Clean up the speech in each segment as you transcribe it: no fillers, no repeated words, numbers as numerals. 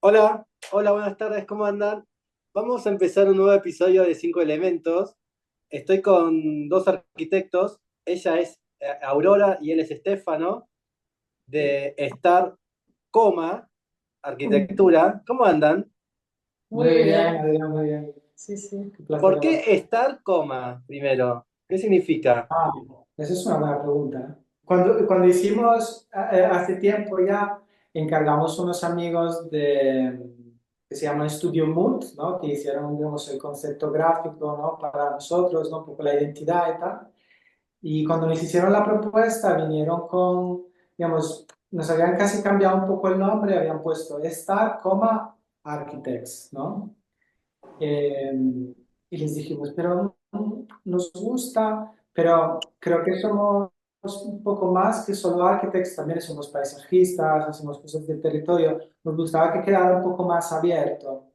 Hola, hola, buenas tardes, ¿cómo andan? Vamos a empezar un nuevo episodio de Cinco Elementos. Estoy con dos arquitectos, ella es Aurora y él es Estefano, de Star, Coma, Mm. Arquitectura. ¿Cómo andan? Muy bien, Adrián, muy bien. Sí, sí, qué placer ¿Por hablar. qué Star, Coma, primero? ¿Qué significa? Ah, esa es una buena pregunta. Cuando hicimos, hace tiempo ya, encargamos unos amigos que se llaman Studio Mood, ¿no? Que hicieron, digamos, el concepto gráfico, ¿no? Para nosotros, ¿no? Un poco la identidad y tal. Y cuando nos hicieron la propuesta, vinieron con, digamos, nos habían casi cambiado un poco el nombre, habían puesto Star, Architects, ¿no? Eh, y les dijimos, pero nos gusta, pero creo que somos un poco más que solo architects, también somos paisajistas, hacemos cosas del territorio. Nos gustaba que quedara un poco más abierto.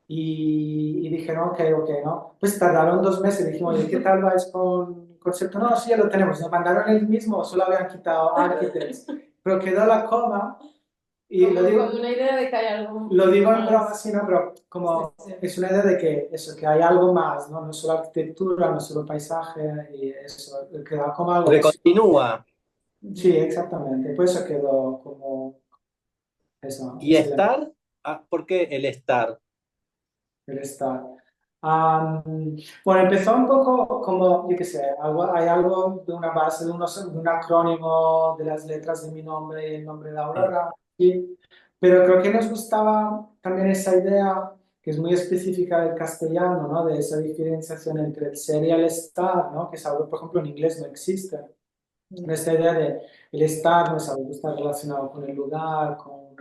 Y dijeron, ok, ok, ¿no? Pues tardaron 2 meses, dijimos, oye, ¿qué tal vais con el concepto? No, sí, ya lo tenemos. Nos mandaron el mismo, solo habían quitado architects, pero quedó la coma y Como una idea de que hay algo lo digo en broma, más. sí, ¿no? Pero Sí, como sí. es una idea de que eso, que hay algo más, ¿no? No es solo arquitectura, no es solo paisaje y eso, queda como algo Porque visual. continúa. Sí, exactamente. Pues eso quedó como eso, ¿Y ese elemento Star? ¿Por qué el Star? del estar. Bueno, empezó un poco como, yo qué sé, hay algo de una base, de un acrónimo de las letras de mi nombre y el nombre de Ah, Aurora, y, pero creo que nos gustaba también esa idea que es muy específica del castellano, ¿no? De esa diferenciación entre el ser y el estar, ¿no? Que es algo, por ejemplo, en inglés no existe. Esta idea de el estar no es algo que está relacionado con el lugar, con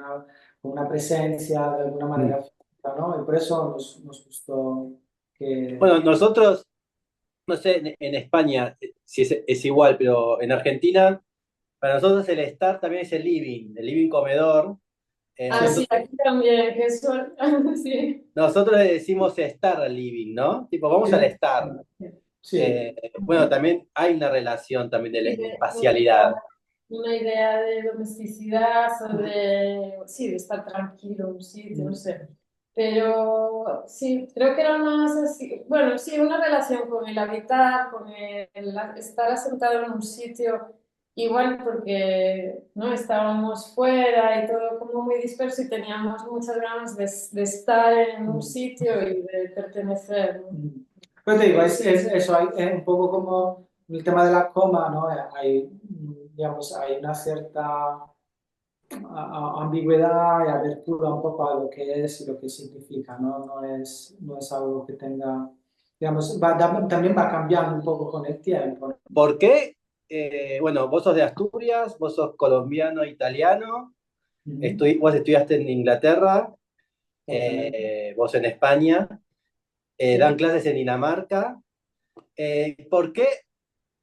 una presencia de alguna mm. manera física, ¿no? Y por eso nos gustó que... Bueno, nosotros no sé en España si es igual, pero en Argentina, para nosotros el estar también es el living comedor. Ah, Sí, sí, Nosotros, aquí también, que eso. Sí. nosotros le decimos estar al living, ¿no? Tipo, vamos al sí, estar. sí, Bueno, también hay una relación también de, Sí, de una espacialidad. una idea de domesticidad o de, sí, de estar tranquilo en un sitio, no sé. Pero sí, creo que era más así, bueno, sí, una relación con el habitar, con el estar asentado en un sitio, igual porque no estábamos fuera y todo como muy disperso y teníamos muchas ganas de estar en un sitio y de pertenecer, ¿no? pues te digo, es eso, hay, es un poco como el tema de la coma, ¿no? Hay, digamos, hay una cierta ambigüedad y abertura un poco a lo que es y lo que significa, ¿no? No es algo que tenga, digamos, también va cambiando un poco con el tiempo. ¿Por qué? Bueno, vos sos de Asturias, vos sos colombiano, italiano, Ujú. vos estudiaste en Inglaterra, Exactamente. vos en España, dan Sí. clases en Dinamarca. ¿Por qué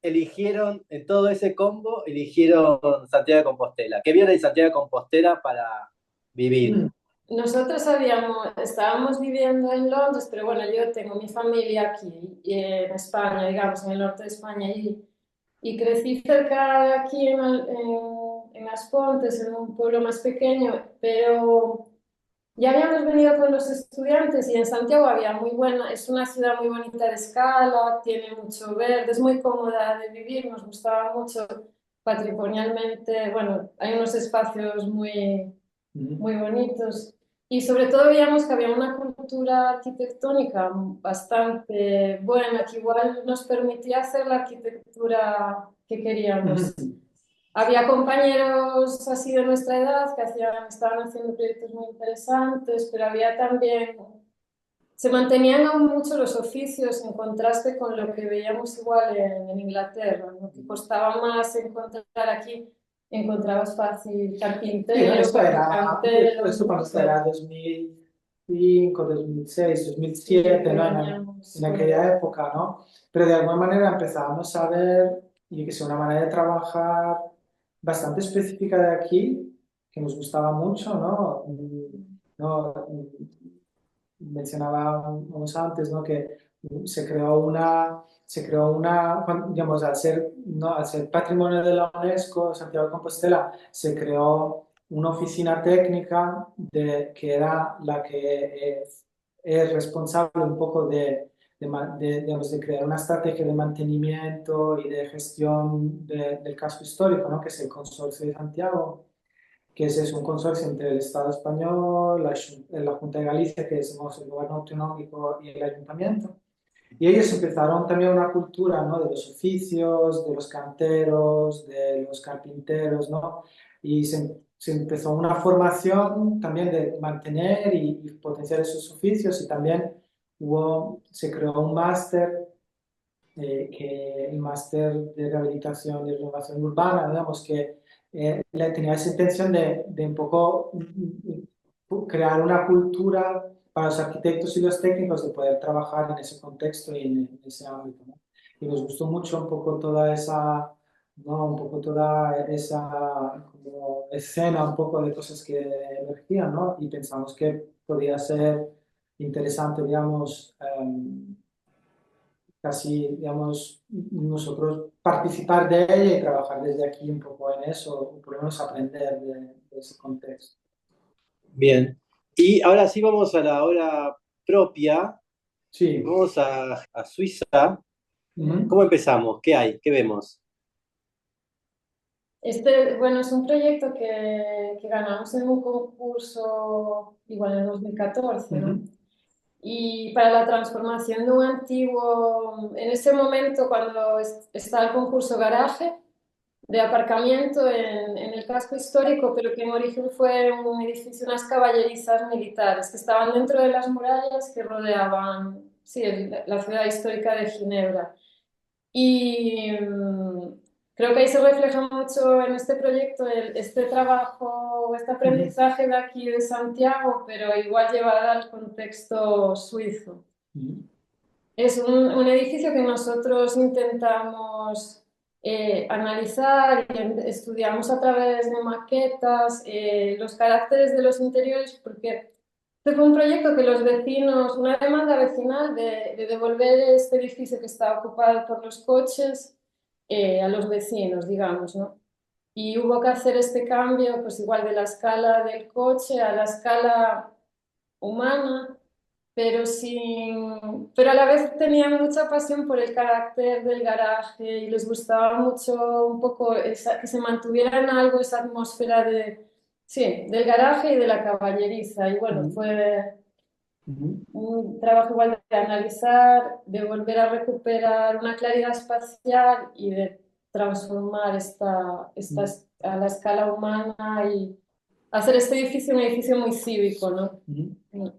eligieron, en todo ese combo, eligieron Santiago de Compostela? ¿Qué vieron en Santiago de Compostela para vivir? Mm. Nosotros estábamos viviendo en Londres, pero bueno, yo tengo mi familia aquí en España, digamos, en el norte de España, y crecí cerca de aquí en As Pontes, en un pueblo más pequeño, pero ya habíamos venido con los estudiantes y en Santiago había muy buena, es una ciudad muy bonita de escala, tiene mucho verde, es muy cómoda de vivir, nos gustaba mucho patrimonialmente, bueno, hay unos espacios muy Ujú. bonitos. Y sobre todo veíamos que había una cultura arquitectónica bastante buena, que igual nos permitía hacer la arquitectura que queríamos. Ujú. Había compañeros así de nuestra edad que estaban haciendo proyectos muy interesantes, pero había también, se mantenían aún mucho los oficios en contraste con lo que veíamos igual en Inglaterra, ¿no? Que costaba más encontrar aquí, encontrabas fácil Sí, no, carpintero, carpintero, esto cuando todo. era 2005, 2006, 2007, Sí, ¿no? En veníamos con... aquella época, ¿no? Pero de alguna manera empezábamos a ver, y que es una manera de trabajar bastante específica de aquí, que nos gustaba mucho, ¿no? ¿No? Mencionábamos antes, ¿no? Que digamos, al ser, ¿no? Al ser patrimonio de la UNESCO, Santiago de Compostela, se creó una oficina técnica que era la que es responsable un poco digamos, de crear una estrategia de mantenimiento y de gestión del casco histórico, ¿no? Que es el Consorcio de Santiago, que es un consorcio entre el Estado español, la Junta de Galicia, que es el gobierno autonómico, y el ayuntamiento. Y ellos empezaron también una cultura, ¿no? De los oficios, de los canteros, de los carpinteros, ¿no? Y se empezó una formación también de mantener y potenciar esos oficios, y también se creó un máster, el máster de rehabilitación y renovación urbana, digamos, que tenía esa intención de un poco crear una cultura para los arquitectos y los técnicos de poder trabajar en ese contexto y en ese ámbito, ¿no? Y nos gustó mucho un poco toda esa, ¿no? Un poco toda esa como escena, un poco de cosas que emergían, ¿no? Y pensamos que podía ser interesante, digamos, casi, digamos, nosotros participar de ella y trabajar desde aquí un poco en eso, o por lo menos aprender de ese contexto. Bien. Y ahora sí vamos a la hora propia. Sí. Vamos a Suiza. Ujú. ¿Cómo empezamos? ¿Qué hay? ¿Qué vemos? Bueno, es un proyecto que ganamos en un concurso igual en 2014, ¿no? Ujú. Y para la transformación de un antiguo, en ese momento cuando está el concurso garaje de aparcamiento en el casco histórico, pero que en origen fue un edificio, unas caballerizas militares que estaban dentro de las murallas que rodeaban, sí, la ciudad histórica de Ginebra. Y creo que ahí se refleja mucho en este proyecto este trabajo, este Ujú. aprendizaje de aquí de Santiago, pero igual llevado al contexto suizo. Ujú. Es un edificio que nosotros intentamos analizar y estudiamos a través de maquetas los caracteres de los interiores, porque este fue un proyecto que los vecinos, una demanda vecinal de devolver este edificio que está ocupado por los coches a los vecinos, digamos, ¿no? Y hubo que hacer este cambio, pues igual de la escala del coche a la escala humana, pero a la vez tenían mucha pasión por el carácter del garaje y les gustaba mucho un poco que se mantuviera en algo esa atmósfera sí, del garaje y de la caballeriza. Y bueno, Ujú. fue Ujú. un trabajo igual de analizar, de volver a recuperar una claridad espacial y de transformar Ujú. a la escala humana y hacer este edificio un edificio muy cívico, ¿no? Ujú. No,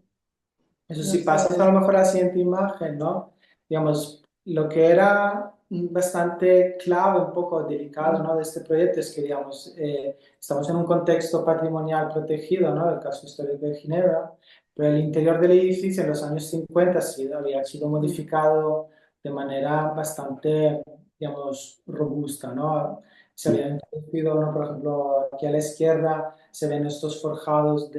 Eso no sí, sé. pasas a lo mejor a la siguiente imagen, ¿no? Digamos, lo que era bastante clave, un poco delicado, ¿no? De este proyecto es que, digamos, estamos en un contexto patrimonial protegido, ¿no? El caso histórico de Ginebra, pero el interior del edificio en los años 50 sí había sido modificado de manera bastante, digamos, robusta, ¿no? Se había introducido, ¿no? Por ejemplo, aquí a la izquierda se ven estos forjados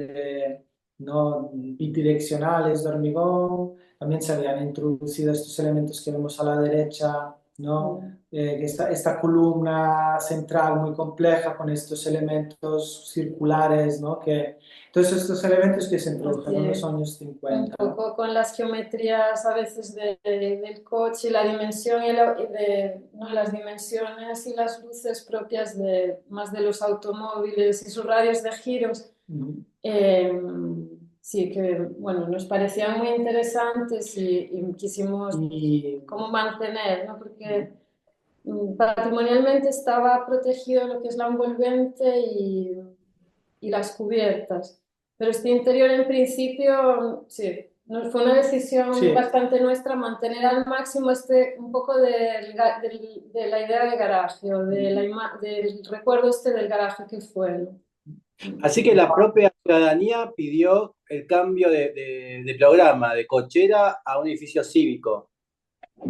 ¿no? Bidireccionales de hormigón, también se habían introducido estos elementos que vemos a la derecha, ¿no? Esta columna central muy compleja con estos elementos circulares, ¿no? Todos estos elementos que se introdujeron en los Así, años un 50, ¿no? poco con las geometrías a veces del coche, la dimensión no, las dimensiones y las luces propias más de los automóviles y sus radios de giros. Ujú. Eh, sí, que bueno, nos parecían muy interesantes y quisimos Y como mantener, ¿no? Porque patrimonialmente estaba protegido lo que es la envolvente y las cubiertas. Pero este interior en principio, sí, fue una decisión sí, bastante nuestra mantener al máximo un poco de la idea de garaje o del recuerdo del garaje que fue, ¿no? Así que la propia ciudadanía pidió el cambio de programa, de cochera a un edificio cívico.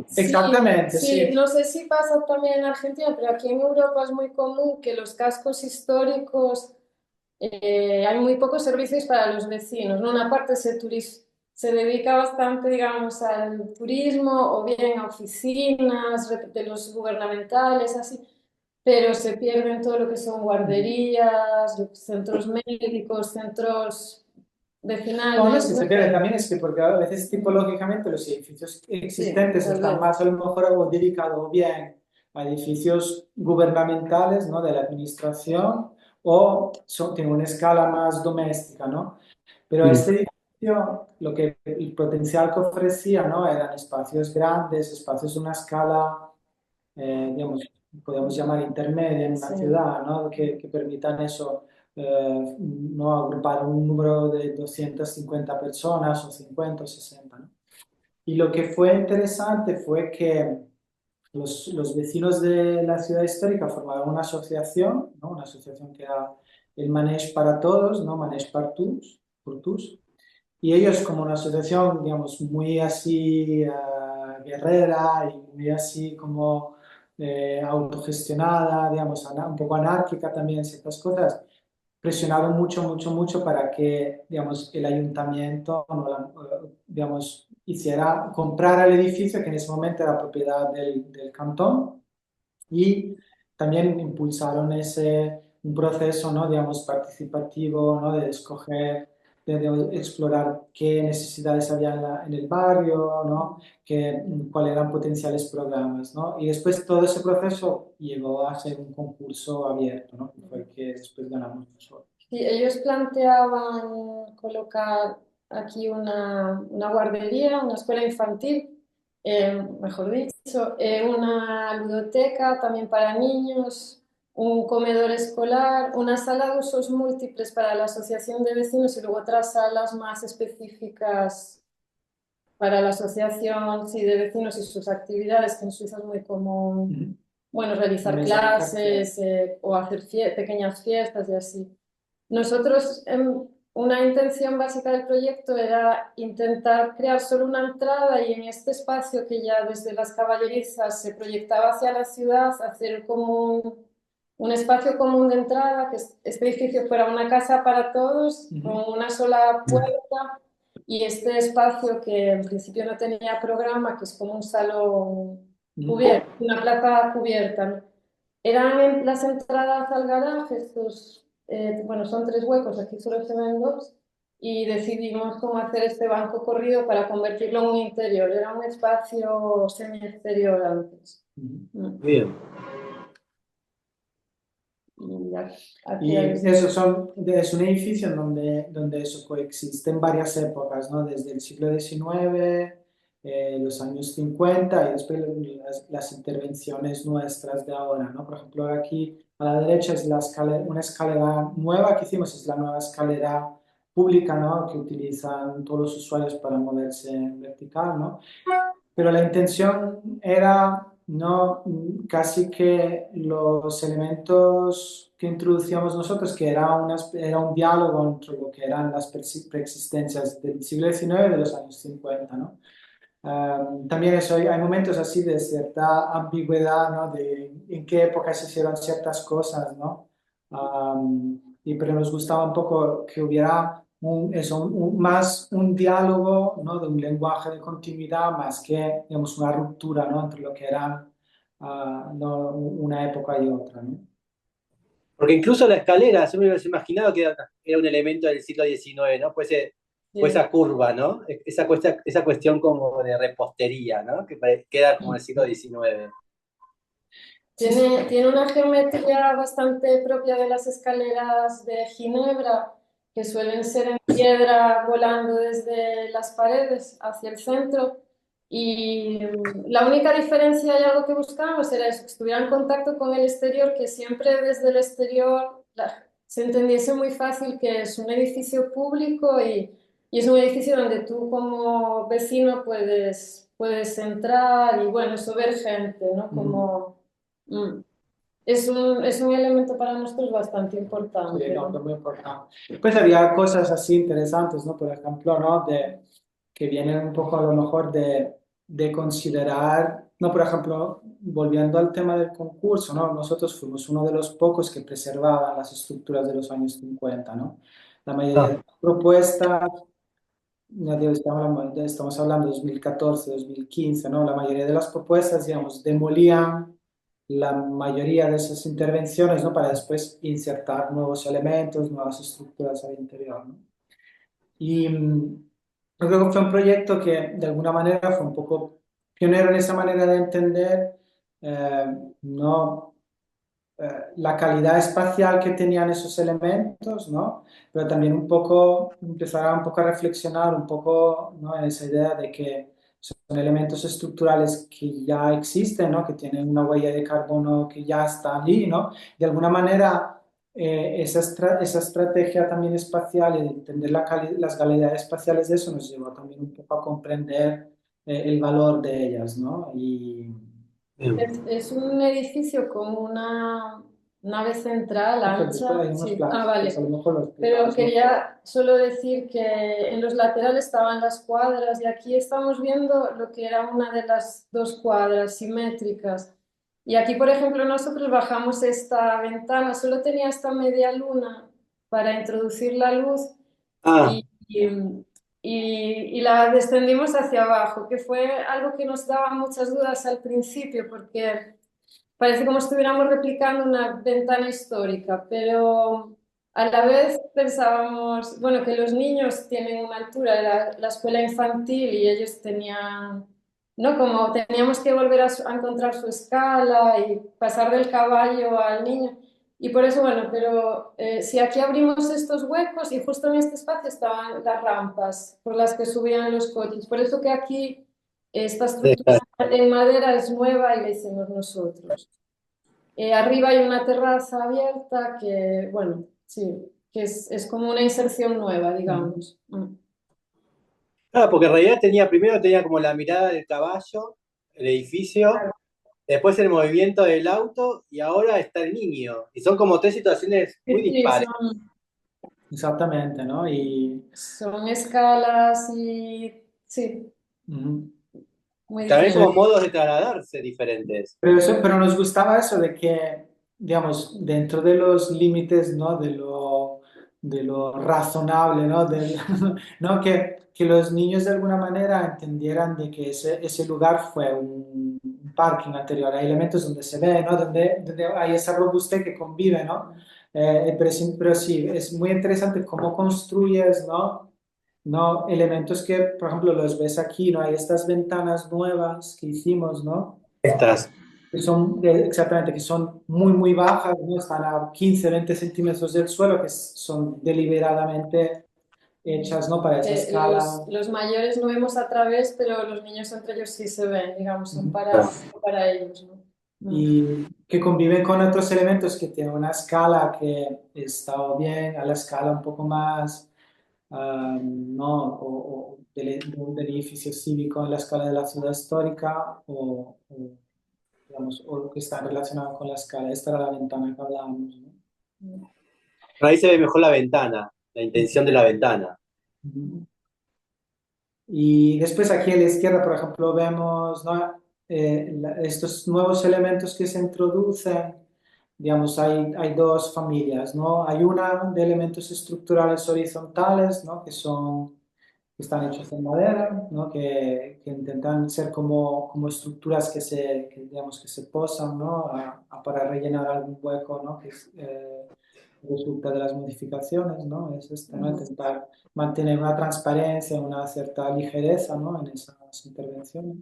Sí, exactamente, sí, sí. no sé si pasa también en Argentina, pero aquí en Europa es muy común que los cascos históricos hay muy pocos servicios para los vecinos, ¿no? Una parte se dedica bastante, digamos, al turismo o bien a oficinas de los gubernamentales, así. pero se pierden todo lo que son guarderías, centros médicos, centros No, no es que vecinales, no se pierde, sé. también es que porque a veces tipológicamente los edificios Sí, existentes tal están vez. más a lo mejor o dedicados o bien a edificios gubernamentales, ¿no? De la administración o tienen una escala más doméstica, ¿no? Pero Mm. este edificio, lo que el potencial que ofrecía, ¿no? Eran espacios grandes, espacios de una escala, digamos, podemos llamar intermedia en una Sí. ciudad, ¿no? Que permitan eso, no agrupar un número de 250 personas o 50 o 60, ¿no? Y lo que fue interesante fue que los vecinos de la ciudad histórica formaron una asociación, ¿no? Una asociación que era el Manege para Todos, ¿no? Manege por tous, y ellos como una asociación, digamos, muy así guerrera y muy así como autogestionada, digamos, un poco anárquica también en ciertas cosas, presionaron mucho, mucho, mucho para que, digamos, el ayuntamiento, no, digamos, comprara el edificio que en ese momento era propiedad del cantón y también impulsaron un proceso, ¿no? Digamos, participativo, ¿no? De escoger, de explorar qué necesidades había en el barrio, ¿no? Cuáles eran potenciales programas, ¿no? Y después todo ese proceso llegó a ser un concurso abierto, ¿no? Que fue el que después ganamos nosotros. Sí, ellos planteaban colocar aquí una guardería, una escuela infantil, mejor dicho, una ludoteca también para niños, un comedor escolar, una sala de usos múltiples para la asociación de vecinos y luego otras salas más específicas para la asociación, sí, de vecinos y sus actividades, que en Suiza es muy común, Ujú. bueno, realizar Organizar, clases o hacer pequeñas fiestas y así. Nosotros, una intención básica del proyecto era intentar crear solo una entrada y en este espacio que ya desde las caballerizas se proyectaba hacia la ciudad, hacer como un espacio común de entrada, que este edificio fuera una casa para todos, con ujú, una sola puerta y este espacio que en principio no tenía programa, que es como un salón ujú. cubierto, una plaza cubierta, ¿no? Eran las entradas al garaje, estos, bueno, son tres huecos, aquí solo se ven dos, y decidimos cómo hacer este banco corrido para convertirlo en un interior. Era un espacio semi-exterior antes. Ujú. Mm. Bien. Y aquí Y hay... eso es un edificio en donde eso coexiste en varias épocas, ¿no? Desde el siglo XIX, los años 50 y después las intervenciones nuestras de ahora, ¿no? Por ejemplo, aquí a la derecha es una escalera nueva que hicimos, es la nueva escalera pública, ¿no? Que utilizan todos los usuarios para moverse en vertical, ¿no? Pero la intención era no casi que los elementos que introducíamos nosotros, que era un diálogo entre lo que eran las preexistencias del siglo XIX y de los años 50, ¿no? También eso, hay momentos así de cierta ambigüedad, ¿no? De en qué época se hicieron ciertas cosas, ¿no? Pero nos gustaba un poco que hubiera más un diálogo, ¿no? De un lenguaje de continuidad más que, digamos, una ruptura, ¿no? Entre lo que era no, una época y otra, ¿no? Porque incluso la escalera, yo me hubiese imaginado que era un elemento del siglo XIX, ¿no? Fue Sí. esa curva, ¿no? Esa cuestión como de repostería, ¿no? Que queda como del siglo XIX. Sí, sí. Tiene una geometría bastante propia de las escaleras de Ginebra, que suelen ser en piedra volando desde las paredes hacia el centro. Y la única diferencia y algo que buscábamos era eso, que estuviera en contacto con el exterior, que siempre desde el exterior se entendiese muy fácil que es un edificio público y es un edificio donde tú como vecino puedes entrar y bueno, eso ver gente, ¿no? Ujú. Como, mm, es un elemento para nosotros bastante Sí, importante, no, fue ¿no? muy importante. Pues había cosas así interesantes, ¿no? Por ejemplo, ¿no? Que vienen un poco a lo mejor de considerar, no, por ejemplo, volviendo al tema del concurso, ¿no? Nosotros fuimos uno de los pocos que preservaban las estructuras de los años 50, ¿no? La mayoría de Ah, las propuestas, ya digo, estamos hablando de 2014, 2015, ¿no? La mayoría de las propuestas, digamos, demolían la mayoría de esas intervenciones, ¿no? Para después insertar nuevos elementos, nuevas estructuras al interior, ¿no? Y yo creo que fue un proyecto que de alguna manera fue un poco pionero en esa manera de entender, no la calidad espacial que tenían esos elementos, ¿no? Pero también un poco, empezar a un poco a reflexionar un poco, ¿no? En esa idea de que son elementos estructurales que ya existen, ¿no? Que tienen una huella de carbono que ya está allí, ¿no? De alguna manera, esa estrategia también espacial y de entender las calidades espaciales de eso nos llevó también un poco a comprender el valor de ellas, ¿no? Y Es un edificio con una nave central después ancha. hay unos Sí, planos, pues a vale. lo mejor lo Pero explicamos mejor. quería solo decir que en los laterales estaban las cuadras y aquí estamos viendo lo que era una de las dos cuadras simétricas. Y aquí, por ejemplo, nosotros bajamos esta ventana, solo tenía esta media luna para introducir la luz Ah, y, y la descendimos hacia abajo, que fue algo que nos daba muchas dudas al principio, porque parece como si estuviéramos replicando una ventana histórica, pero a la vez pensábamos, bueno, que los niños tienen una altura, la escuela infantil, y ellos tenían, ¿no? Como teníamos que volver a encontrar su escala y pasar del caballo al niño. Y por eso, bueno, pero si aquí abrimos estos huecos y justo en este espacio estaban las rampas por las que subían los coches. Por eso que aquí esta estructura en madera es nueva y la hicimos nosotros. Arriba hay una terraza abierta que, bueno, sí, que es como una inserción nueva, Ujú. digamos. claro, porque en realidad primero tenía como la mirada del caballo, el edificio, Claro. después el movimiento del auto y ahora está el niño. Y son como tres situaciones muy Sí, sí, dispares. Exactamente, ¿no? Y son escalas y sí, ujú. muy También Sí, como diferentes. modos de trasladarse diferentes. pero nos gustaba eso de que, digamos, dentro de los límites, ¿no? De lo razonable, ¿no? ¿no? Que los niños de alguna manera entendieran de que ese lugar fue un parking anterior. Hay elementos donde se ve, ¿no? Donde hay esa robustez que convive, ¿no? Pero sí, es muy interesante cómo construyes, ¿no? No, elementos que, por ejemplo, los ves aquí, ¿no? Hay estas ventanas nuevas que hicimos, ¿no? Estas. Que son, exactamente, que son muy, muy bajas, ¿no? Están a 15 20 centímetros del suelo, que son deliberadamente hechas, ¿no? Para esa escala. Los mayores no vemos a través, pero los niños entre ellos sí se ven, digamos, son Ujú. para ellos, ¿no? Y que conviven con otros elementos que tienen una escala que está o bien a la escala un poco más, ¿no? O del edificio cívico en la escala de la ciudad histórica digamos, o que están relacionados con la escala. Esta era la ventana que hablábamos, ¿no? Por ahí se ve mejor la ventana, la intención de la ventana. Ujú. Y después aquí a la izquierda, por ejemplo, vemos, ¿no? Estos nuevos elementos que se introducen, digamos, hay dos familias, ¿no? Hay una de elementos estructurales horizontales, ¿no? Que están hechos en madera, ¿no? Que intentan ser como estructuras digamos, que se posan, ¿no? Para rellenar algún hueco, ¿no? Resulta de las modificaciones, ¿no? Es este, ¿no? Intentar mantener una transparencia, una cierta ligereza, ¿no? En esas intervenciones.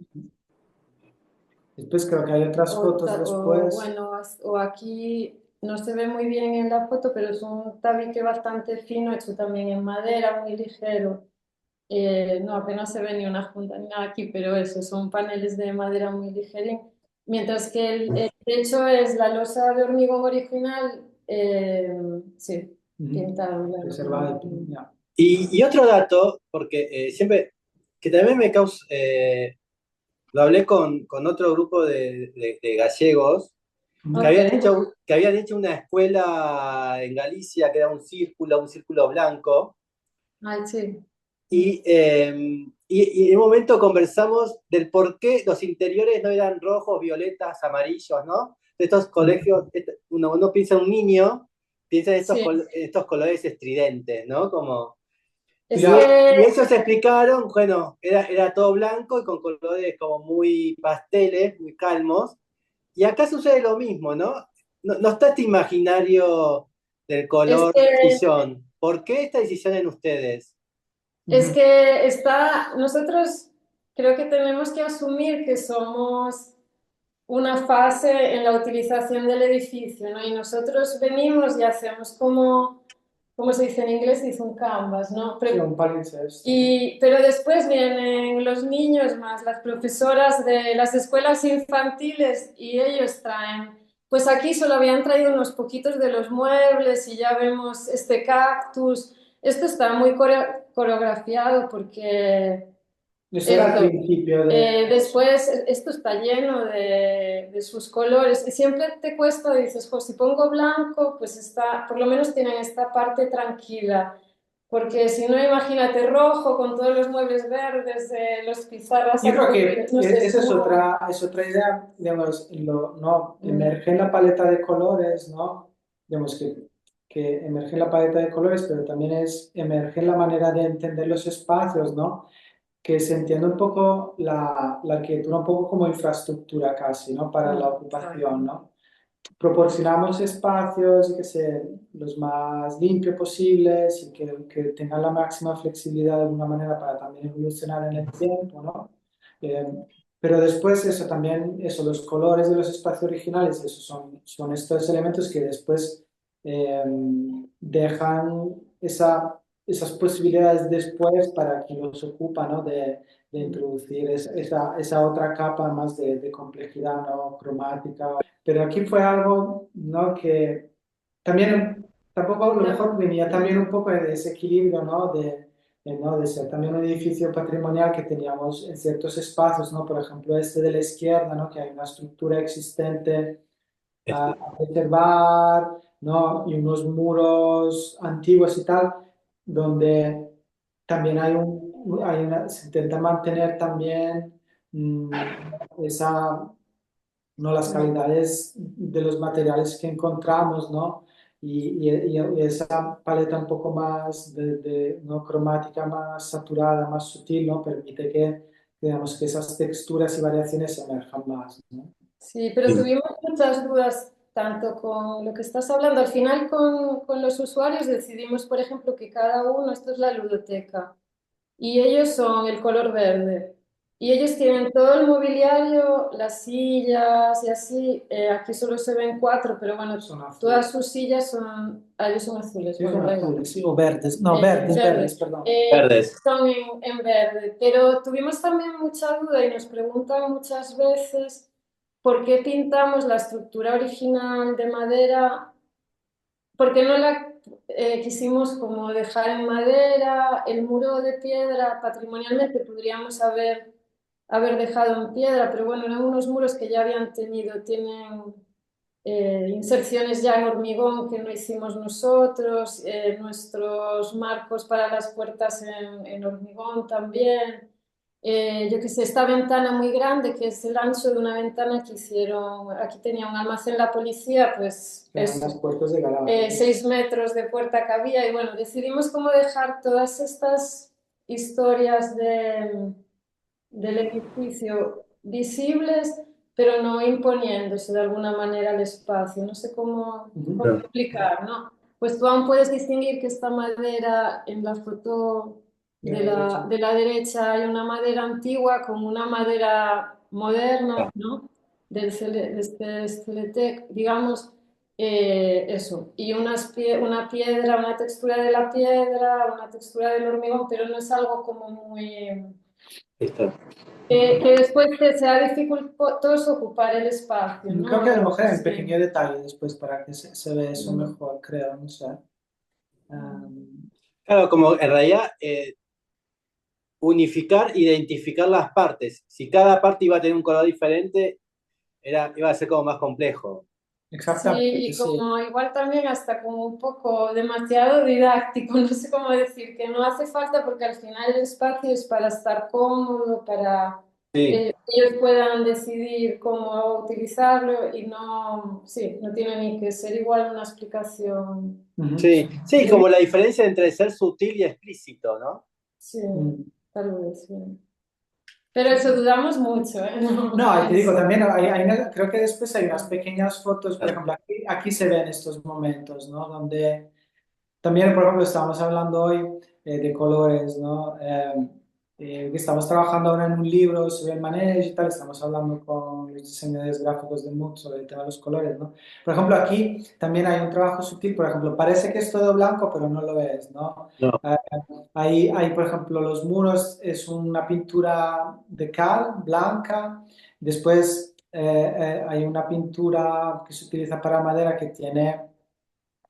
Después creo que hay otras fotos después. Bueno, o aquí no se ve muy bien en la foto, pero es un tabique bastante fino, hecho también en madera, muy ligero. No, apenas se ve ni una junta ni nada aquí, pero eso, son paneles de madera muy ligeros. Mientras que el techo es la losa de hormigón original, sí, Ujú. pintado, Reservada, claro. ya. Y otro dato, porque siempre, que también me causa, lo hablé con otro grupo de gallegos Ujú. que habían hecho una escuela en Galicia que era un círculo blanco, Ay, sí. y en un momento conversamos del por qué los interiores no eran rojos, violetas, amarillos, ¿no? De estos colegios, uno piensa en un niño, piensa en Sí, estos colores estridentes, ¿no? Como, es y que ellos explicaron, bueno, era todo blanco y con colores como muy pasteles, muy calmos, Y acá sucede lo mismo, ¿no? No está este imaginario del Es color que, decisión. ¿Por qué esta decisión en ustedes? es Ujú. que nosotros creo que tenemos que asumir que somos una fase en la utilización del edificio, ¿no? Y nosotros venimos y hacemos como se dice en inglés, se dice un canvas, ¿no? Sí, un palincesto, ¿no? Pero después vienen los niños más las profesoras de las escuelas infantiles y ellos traen, pues aquí solo habían traído unos poquitos de los muebles y ya vemos este cactus. Esto está muy coreografiado porque Eso era al esto, principio de... después esto está lleno de sus colores y siempre te cuesta, dices, pues si pongo blanco, pues está, por lo menos tienen esta parte tranquila, porque si no, imagínate rojo con todos los muebles verdes, los pizarras Yo creo que azules, no sé, es esa como... es otra idea, digamos, no, Mm, emerge en la paleta de colores, ¿no? Digamos que emerge en la paleta de colores, pero también emerge en la manera de entender los espacios, ¿no? Que se entiende un poco la arquitectura un poco como infraestructura casi, ¿no? Para la ocupación, exacto. ¿no? Proporcionamos espacios y que sean los más limpios posibles y que tengan la máxima flexibilidad de alguna manera para también evolucionar en el tiempo, ¿no? Eh, pero después eso también, eso, los colores de los espacios originales, eso son estos elementos que después eh, dejan esas posibilidades después para quien los ocupa, ¿no? De introducir esa otra capa más de complejidad, ¿no? Cromática. Pero aquí fue algo, ¿no? Que también, tampoco a lo mejor venía también un poco de desequilibrio, ¿no? ¿no? De ser también un edificio patrimonial que teníamos en ciertos espacios, ¿no? Por ejemplo, este de la izquierda, ¿no? Que hay una estructura existente Este, a preservar, ¿no? Y unos muros antiguos y tal, donde también se intenta mantener también mm, esa, ¿no? Las calidades de los materiales que encontramos, ¿no? Y esa paleta un poco más ¿no? cromática, más saturada, más sutil, ¿no? Permite que, digamos, que esas texturas y variaciones emerjan más, ¿no? Sí, pero sí. tuvimos muchas dudas, tanto con lo que estás hablando. Al final, con los usuarios decidimos, por ejemplo, que cada uno, esto es la ludoteca, y ellos son el color verde. Y ellos tienen todo el mobiliario, las sillas y así. Aquí solo se ven cuatro, pero bueno, Son todas azules. sus sillas son, ellos son azules, Sí, bueno, son da igual. azules, sí, o verdes. No, verdes, verdes, Verdes. perdón. Verdes. Son en verde. Pero tuvimos también mucha duda y nos preguntan muchas veces por qué pintamos la estructura original de madera, por qué no la quisimos como dejar en madera, el muro de piedra, patrimonialmente podríamos haber dejado en piedra, pero bueno, eran unos muros que ya habían tienen inserciones ya en hormigón que no hicimos nosotros, nuestros marcos para las puertas en hormigón también. Yo qué sé, esta ventana muy grande, que es el ancho de una ventana que hicieron, aquí tenía un almacén la policía, pues Que eran las eso, puertas de garaje, ¿no? 6 metros de puerta que había y bueno, decidimos cómo dejar todas estas historias del edificio visibles, pero no imponiéndose de alguna manera al espacio. No sé cómo Ujú. explicar, ¿no? Pues tú aún puedes distinguir que esta madera en la foto De la derecha. de la derecha hay una madera antigua con una madera moderna, ¿no? De este Celetec, digamos, eso. Y una piedra, una textura de la piedra, una textura del hormigón, pero no es algo como muy Esto. que después te sea dificultoso ocupar el espacio, Creo que a lo ¿no? mejor hay un Sí. pequeño detalle después para que se ve eso Mm, mejor, creo, no sé. mm. Claro, como en realidad unificar, identificar las partes. Si cada parte iba a tener un color diferente, iba a ser como más complejo. Sí, Exactamente, y sí. como igual también hasta como un poco demasiado didáctico, no sé cómo decir, que no hace falta porque al final el espacio es para estar cómodo, para Sí, ellos puedan decidir cómo utilizarlo y no, sí, no tiene ni que ser igual una explicación. Ujú. sí, sí, como la diferencia entre ser sutil y explícito, ¿no? Sí, Mm. tal vez, sí. Pero eso dudamos mucho, ¿eh? No, No, y te digo, es... también creo que después hay unas pequeñas fotos, por ejemplo, aquí se ven estos momentos, ¿no? Donde también, por ejemplo, estábamos hablando hoy de colores, ¿no? Que estamos trabajando ahora en un libro sobre el manejo digital, estamos hablando con los diseñadores gráficos de Mood sobre el tema de los colores, ¿no? Por ejemplo, aquí también hay un trabajo sutil, por ejemplo, parece que es todo blanco, pero no lo es, ¿no? No. Eh, por ejemplo, los muros es una pintura de cal blanca, después hay una pintura que se utiliza para madera que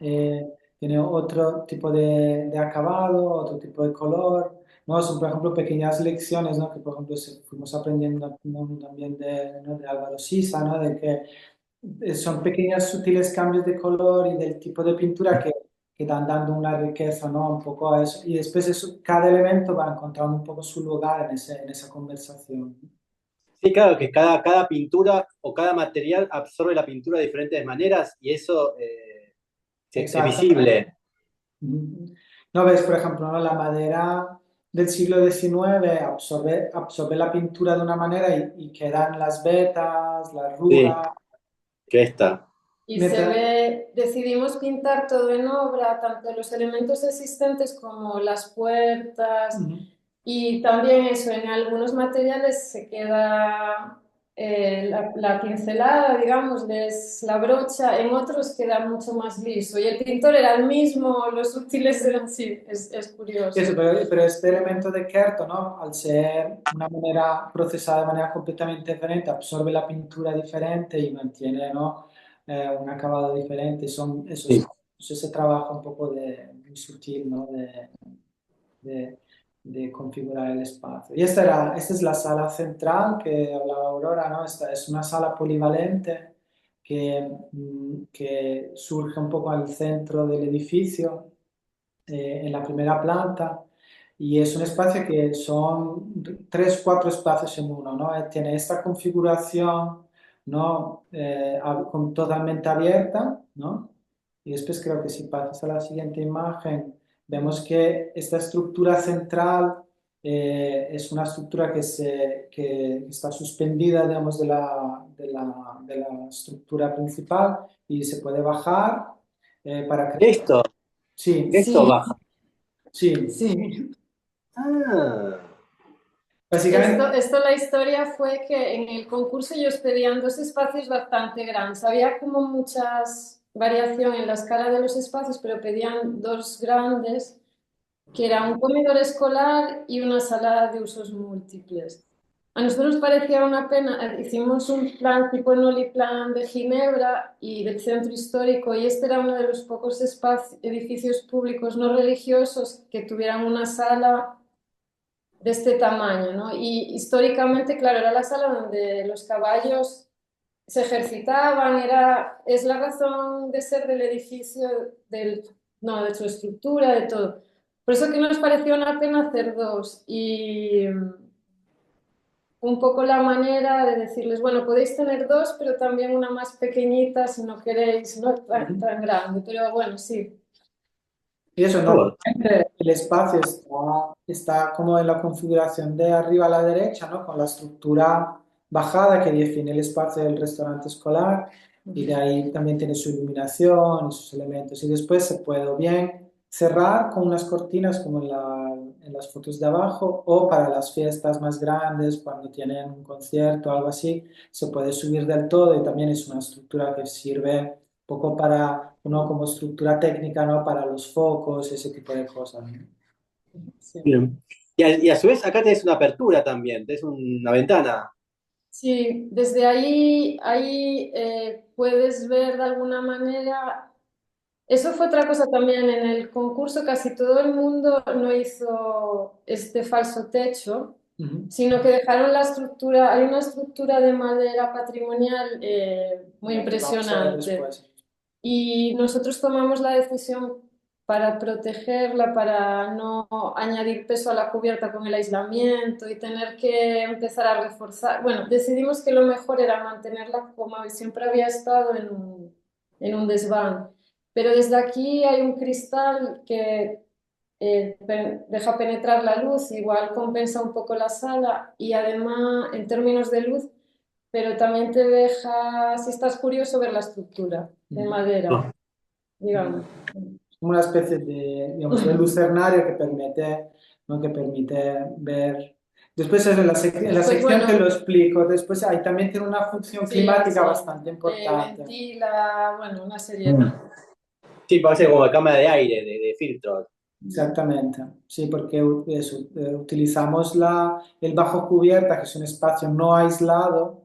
eh, tiene otro tipo de acabado, otro tipo de color, ¿no? Son, por ejemplo, pequeñas lecciones, ¿no? Que, por ejemplo, fuimos aprendiendo también de, ¿no? de Álvaro Sisa, ¿no? De que son pequeños sutiles cambios de color y del tipo de pintura que dan dando una riqueza, ¿no? Un poco a eso. Y después cada elemento va encontrando un poco su lugar en esa conversación. Sí, claro, que cada pintura o cada material absorbe la pintura de diferentes maneras y eso es Exacto. visible. Ujú. No ves, por ejemplo, ¿no? La madera del siglo XIX absorbe la pintura de una manera y quedan las vetas, las Sí, arrugas. que esta. Y se Mientras, ve, decidimos pintar todo en obra, tanto los elementos existentes como las puertas, ujú. y también eso, en algunos materiales se queda la pincelada, digamos, es la brocha, en otros queda mucho más liso. Y el pintor era el mismo, los útiles eran así, es Eso, curioso. pero este elemento de Kerto, ¿no? Al ser una manera procesada de manera completamente diferente, absorbe la pintura diferente y mantiene, ¿no? Un acabado diferente. Sí. Es ese trabajo un poco muy sutil, ¿no? De, de configurar el espacio. Y esta es la sala central que hablaba Aurora, ¿no? Esta es una sala polivalente que surge un poco al centro del edificio, en la primera planta, y es un espacio que son tres, cuatro espacios en uno, ¿no? Tiene esta configuración, ¿no? Totalmente abierta, ¿no? Y después creo que si pasas a la siguiente imagen, vemos que esta estructura central es una estructura que está suspendida, digamos, de la estructura principal y se puede bajar para crear. Esto, Sí, esto Sí, baja. sí. sí. Ah, Básicamente, Esto la historia fue que en el concurso ellos pedían dos espacios bastante grandes. Había como muchas variación en la escala de los espacios, pero pedían dos grandes, que era un comedor escolar y una sala de usos múltiples. A nosotros nos parecía una pena, hicimos un plan tipo Noliplan de Ginebra y del centro histórico, y este era uno de los pocos edificios públicos no religiosos que tuvieran una sala de este tamaño, ¿no? Y históricamente, claro, era la sala donde los caballos se ejercitaban, es la razón de ser del edificio, no, de su estructura, de todo. Por eso que nos pareció una pena hacer dos y un poco la manera de decirles, bueno, podéis tener dos, pero también una más pequeñita si no queréis, no tan grande, pero bueno, sí. y eso, oh, normalmente el espacio está como en la configuración de arriba a la derecha, ¿no? Con la estructura bajada que define el espacio del restaurante escolar y de ahí también tiene su iluminación y sus elementos. Y después se puede o bien cerrar con unas cortinas como en las fotos de abajo o para las fiestas más grandes, cuando tienen un concierto o algo así, se puede subir del todo y también es una estructura que sirve poco para, ¿no? Como estructura técnica, ¿no? Para los focos, ese tipo de cosas, ¿no? Sí. bien. Y a su vez acá tenés una apertura también, tenés una ventana. Sí, desde ahí puedes ver de alguna manera. Eso fue otra cosa también en el concurso, casi todo el mundo no hizo este falso techo, Ujú. sino que dejaron la estructura, hay una estructura de madera patrimonial muy La que vamos a ver impresionante. después. Y nosotros tomamos la decisión para protegerla, para no añadir peso a la cubierta con el aislamiento y tener que empezar a reforzar. Bueno, decidimos que lo mejor era mantenerla como siempre había estado en un desván. Pero desde aquí hay un cristal que deja penetrar la luz, igual compensa un poco la sala y además en términos de luz, pero también te deja, si estás curioso, ver la estructura de madera, digamos. Como una especie de, digamos, de lucernario que permite, ¿no? Que permite ver. Después en en la Pues sección te bueno, lo explico. Después ahí también tiene una función sí, climática sí. bastante importante. Ventila, bueno, una serie de... Sí, parece como cámara de aire, de filtros. Exactamente, sí, porque eso, utilizamos el bajo cubierta, que es un espacio no aislado,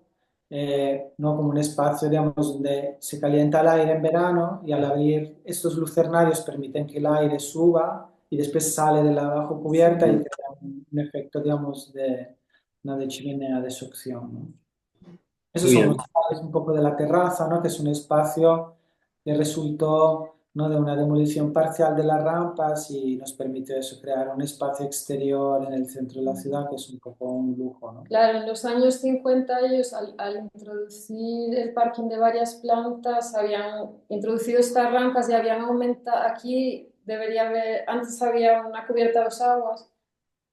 no como un espacio, digamos, donde se calienta el aire en verano y al abrir estos lucernarios permiten que el aire suba y después sale de la bajo cubierta y crea un efecto, digamos, ¿no? De chimenea de succión, ¿no? Esos Muy son bien. los detalles un poco de la terraza, ¿no? Que es un espacio que resultó, ¿no? De una demolición parcial de las rampas y nos permitió eso, crear un espacio exterior en el centro de la ciudad que es un poco un lujo, ¿no? Claro, en los años 50 ellos al introducir el parking de varias plantas habían introducido estas rampas y habían aumentado, aquí debería haber, antes había una cubierta a dos aguas,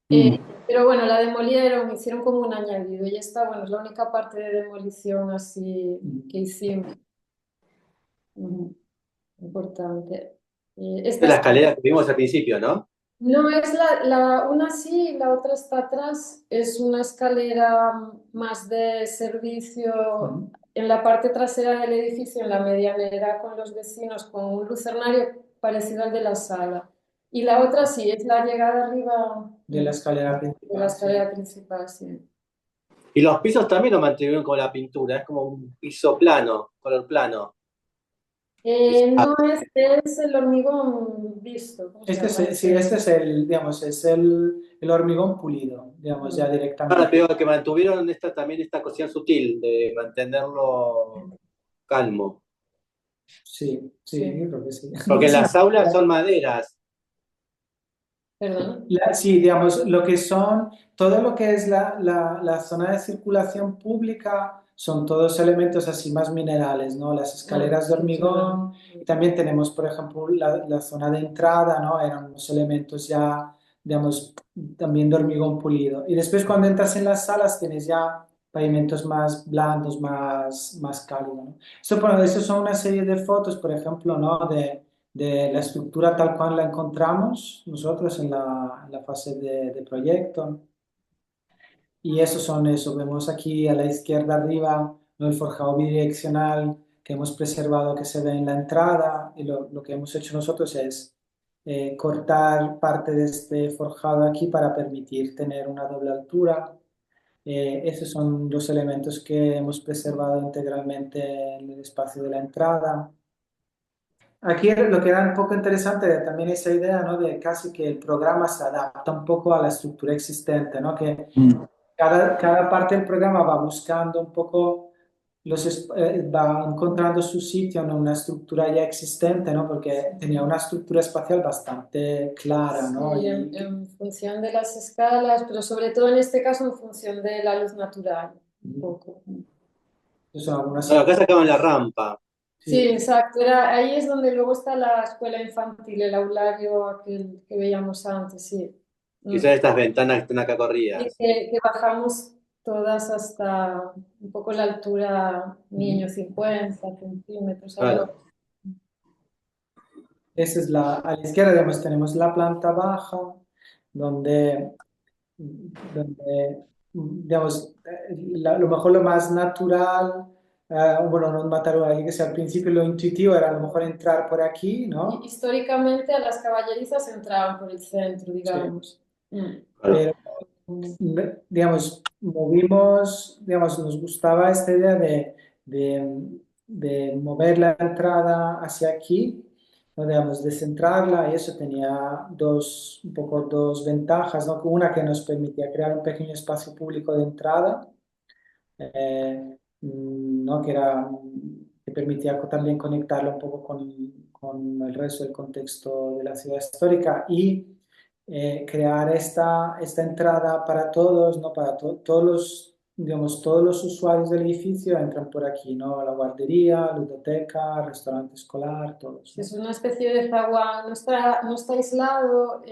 Mm. pero bueno, la demolieron, hicieron como un añadido y esta, bueno, es la única parte de demolición así que hicimos. Ujú, importante. Esta Esta es la es escalera que vimos al principio, ¿no? No, es una sí y la otra está atrás. Es una escalera más de servicio Mm. en la parte trasera del edificio, en la medianera con los vecinos, con un lucernario parecido al de la sala. Y la otra sí, es la llegada arriba De la escalera de la principal, sí. escalera principal, sí. Y los pisos también lo mantuvieron con la pintura, es como un piso plano, color plano. No, este es el hormigón visto, ¿cómo se Este llama? es, sí, este es el, digamos, es el hormigón pulido, digamos, ya Ahora te directamente. digo que mantuvieron también esta cocina sutil de mantenerlo calmo. Sí, sí, yo Sí, creo que sí. Porque Sí, las aulas son maderas. perdona. Sí, digamos, lo que son, todo lo que es la zona de circulación pública son todos elementos así más minerales, ¿no? Las Ah, escaleras de sí, claro. hormigón y también tenemos, por ejemplo, la zona de entrada, ¿no? Eran unos elementos ya, digamos, también de hormigón pulido. Y después cuando entras en las salas tienes ya pavimentos más blandos, más cálidos, ¿no? Eso son una serie de fotos, por ejemplo, ¿no? De la estructura tal cual la encontramos nosotros en la fase de proyecto. Y eso son eso, vemos aquí a la izquierda arriba, ¿no? El forjado bidireccional que hemos preservado que se ve en la entrada y lo que hemos hecho nosotros es cortar parte de este forjado aquí para permitir tener una doble altura. Esos son los elementos que hemos preservado integralmente en el espacio de la entrada. Aquí lo que era un poco interesante era también esa idea, ¿no? De casi que el programa se adapta un poco a la estructura existente, ¿no? Que cada parte del programa va buscando un poco, va encontrando su sitio en una estructura ya existente, ¿no? Porque tenía una estructura espacial bastante clara, ¿no? Sí, en función de las escalas, pero sobre todo en este caso en función de la luz natural, un poco. Son algunas, Bueno, acá sacaban la rampa. Sí, sí, exacto. Ahí es donde luego está la escuela infantil, el aulario aquel que veíamos antes, sí. Y Mm. son estas ventanas que están acá Y corridas. que bajamos todas hasta un poco la altura niño, 50 centímetros, algo. Claro. esa es a la izquierda, digamos, tenemos la planta baja, donde digamos, lo mejor lo más natural, bueno, no natural, que sea al principio lo intuitivo era a lo mejor entrar por aquí, ¿no? Históricamente a las caballerizas entraban por el centro, Sí. digamos. Mm. Claro. Pero, digamos, movimos, digamos, nos gustaba esta idea de mover la entrada hacia aquí, ¿no? Digamos, descentrarla, y eso tenía un poco dos ventajas, ¿no? Una que nos permitía crear un pequeño espacio público de entrada, ¿no? Que permitía también conectarlo un poco con el resto del contexto de la ciudad histórica y crear esta entrada para todos, ¿no? Para todos los digamos, todos los usuarios del edificio entran por aquí, ¿no? La guardería, ludoteca, restaurante escolar, todos, ¿no? Es una especie de zaguán, no está aislado,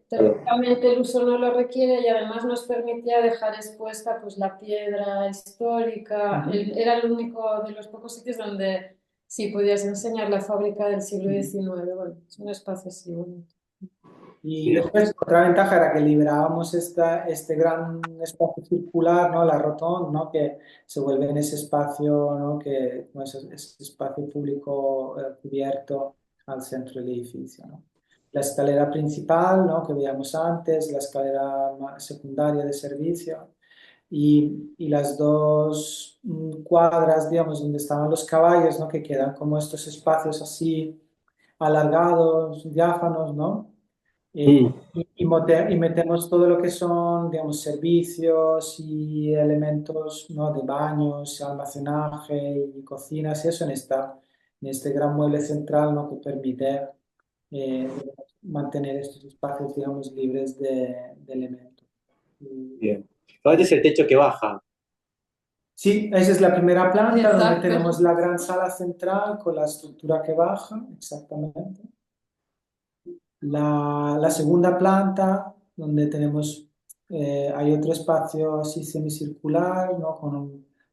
Claro. técnicamente el uso no lo requiere y además nos permitía dejar expuesta pues, la piedra histórica. Ujú. Era el único de los pocos sitios donde sí podías enseñar la fábrica del siglo XIX. Bueno, es un espacio así bonito. Y Mira. después otra ventaja era que liberábamos este gran espacio circular, ¿no? La rotonda, ¿no? Que se vuelve en ese espacio, ¿no? Que, como ese espacio público cubierto al centro del edificio, ¿no? La escalera principal, ¿no? Que veíamos antes, la escalera secundaria de servicio y las dos cuadras, digamos, donde estaban los caballos, ¿no? Que quedan como estos espacios así alargados, diáfanos, ¿no? Mm, Y metemos todo lo que son, digamos, servicios y elementos, ¿no? De baños, almacenaje y cocinas, y eso en este gran mueble central, ¿no? Que permite mantener estos espacios, digamos, libres de elementos. bien. Ahora es el techo que baja. Sí, esa es la primera planta donde Exacto. tenemos la gran sala central con la estructura que baja, exactamente. La segunda planta, donde tenemos, hay otro espacio así semicircular, ¿no?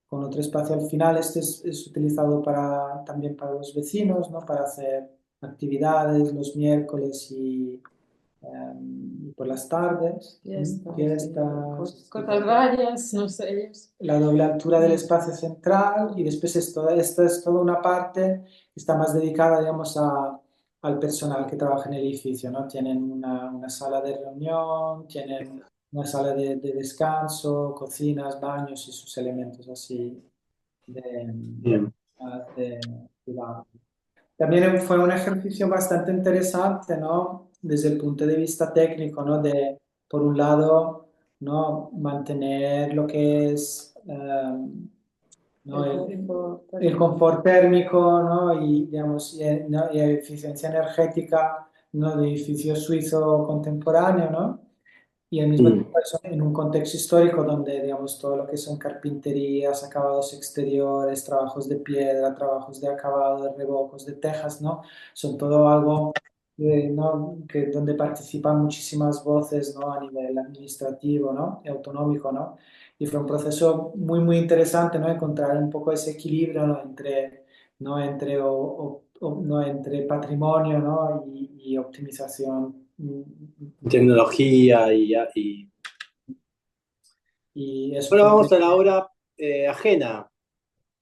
Con otro espacio al final. Este es utilizado también para los vecinos, ¿no? Para hacer actividades los miércoles y por las tardes, fiestas, Cosas varias, no sé ellos. la doble altura del espacio central y después esta es toda una parte que está más dedicada, digamos, al personal que trabaja en el edificio, ¿no? Tienen una sala de reunión, tienen una sala de descanso, cocinas, baños y sus elementos así de, Bien. de cuidado. También fue un ejercicio bastante interesante, ¿no? Desde el punto de vista técnico, ¿no? De, por un lado, ¿no? Mantener lo que es, ¿no? El confort térmico, ¿no? Y, digamos, ¿no? Y eficiencia energética, ¿no? De edificio suizo contemporáneo, ¿no? Y al mismo Mm, tiempo eso en un contexto histórico donde, digamos, todo lo que son carpinterías, acabados exteriores, trabajos de piedra, trabajos de acabado, de revocos, de tejas, ¿no? Son todo algo ¿no? Donde participan muchísimas voces, ¿no? A nivel administrativo, ¿no? Y autonómico, ¿no? Y fue un proceso muy, muy interesante, ¿no? Encontrar un poco ese equilibrio, ¿no? Entre, ¿no? ¿no? Entre patrimonio, ¿no? Y optimización. tecnología y... Y eso Ahora fue vamos a la obra ajena,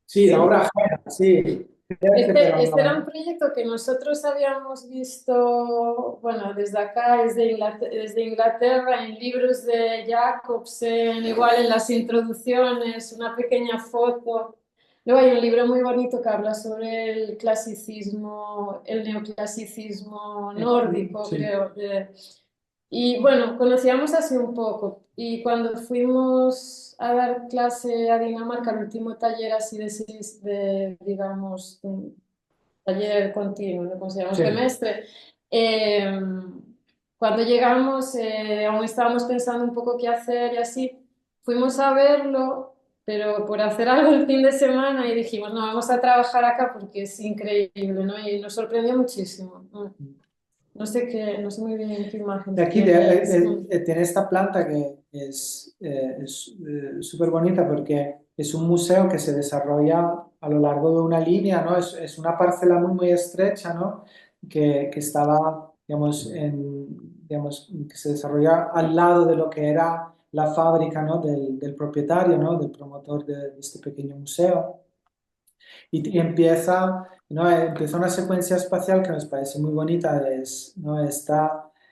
sí, la ¿sí? obra ajena, sí. Este era un proyecto que nosotros habíamos visto, bueno, desde acá, desde Inglaterra, en libros de Jacobsen, igual en las introducciones, una pequeña foto. Luego hay un libro muy bonito que habla sobre el clasicismo, el neoclasicismo nórdico, Sí, creo. Y bueno, conocíamos así un poco. Y cuando fuimos a dar clase a Dinamarca, el último taller así digamos, un taller continuo, ¿no? Como se llama, un sí. semestre, eh, cuando llegamos, aún estábamos pensando un poco qué hacer y así, fuimos a verlo, pero por hacer algo el fin de semana y dijimos, no, vamos a trabajar acá porque es increíble, ¿no? Y nos sorprendió muchísimo. No sé muy bien qué imagen Y tú aquí tenías. tiene esta planta que es súper bonita porque es un museo que se desarrolla a lo largo de una línea, ¿no? Es una parcela muy, muy estrecha, ¿no? Que estaba, digamos, digamos, que se desarrolla al lado de lo que era la fábrica, ¿no? Del propietario, ¿no? Del promotor de este pequeño museo. Y empieza, ¿no? Empieza una secuencia espacial que nos parece muy bonita, ¿no?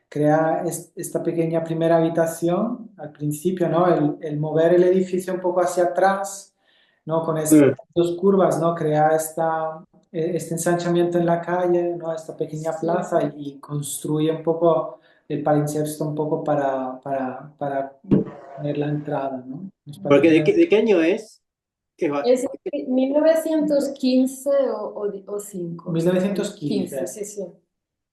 Crea esta pequeña primera habitación al principio, ¿no? El mover el edificio un poco hacia atrás, ¿no? Con estas Mm. dos curvas, ¿no? Crea este ensanchamiento en la calle, ¿no? Esta pequeña Sí. plaza y construye un poco el palimpsesto un poco para tener la entrada, ¿no? Nos Porque parece de qué año es? Es 1915 o 5, sí, 15, 1915. sí, sí.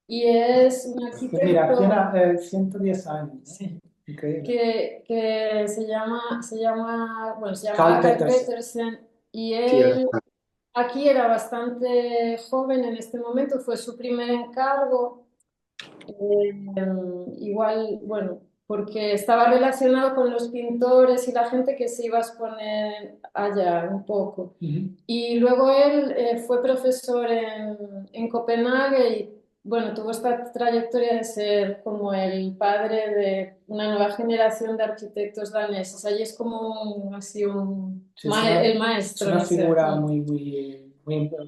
Y es un Pues mira, arquitecto, 110 años, ¿no? sí. Increíble. que bueno, se llama Carl Carl Peters. Petersen, y Sí, ahora él está. aquí era bastante joven en este momento, fue su primer encargo. Igual, bueno, porque estaba relacionado con los pintores y la gente que se iba a exponer allá un poco. Ujú. Y luego él fue profesor en Copenhague y, bueno, tuvo esta trayectoria de ser como el padre de una nueva generación de arquitectos daneses. Allí es como así Sí, el es maestro, una no sé. figura muy,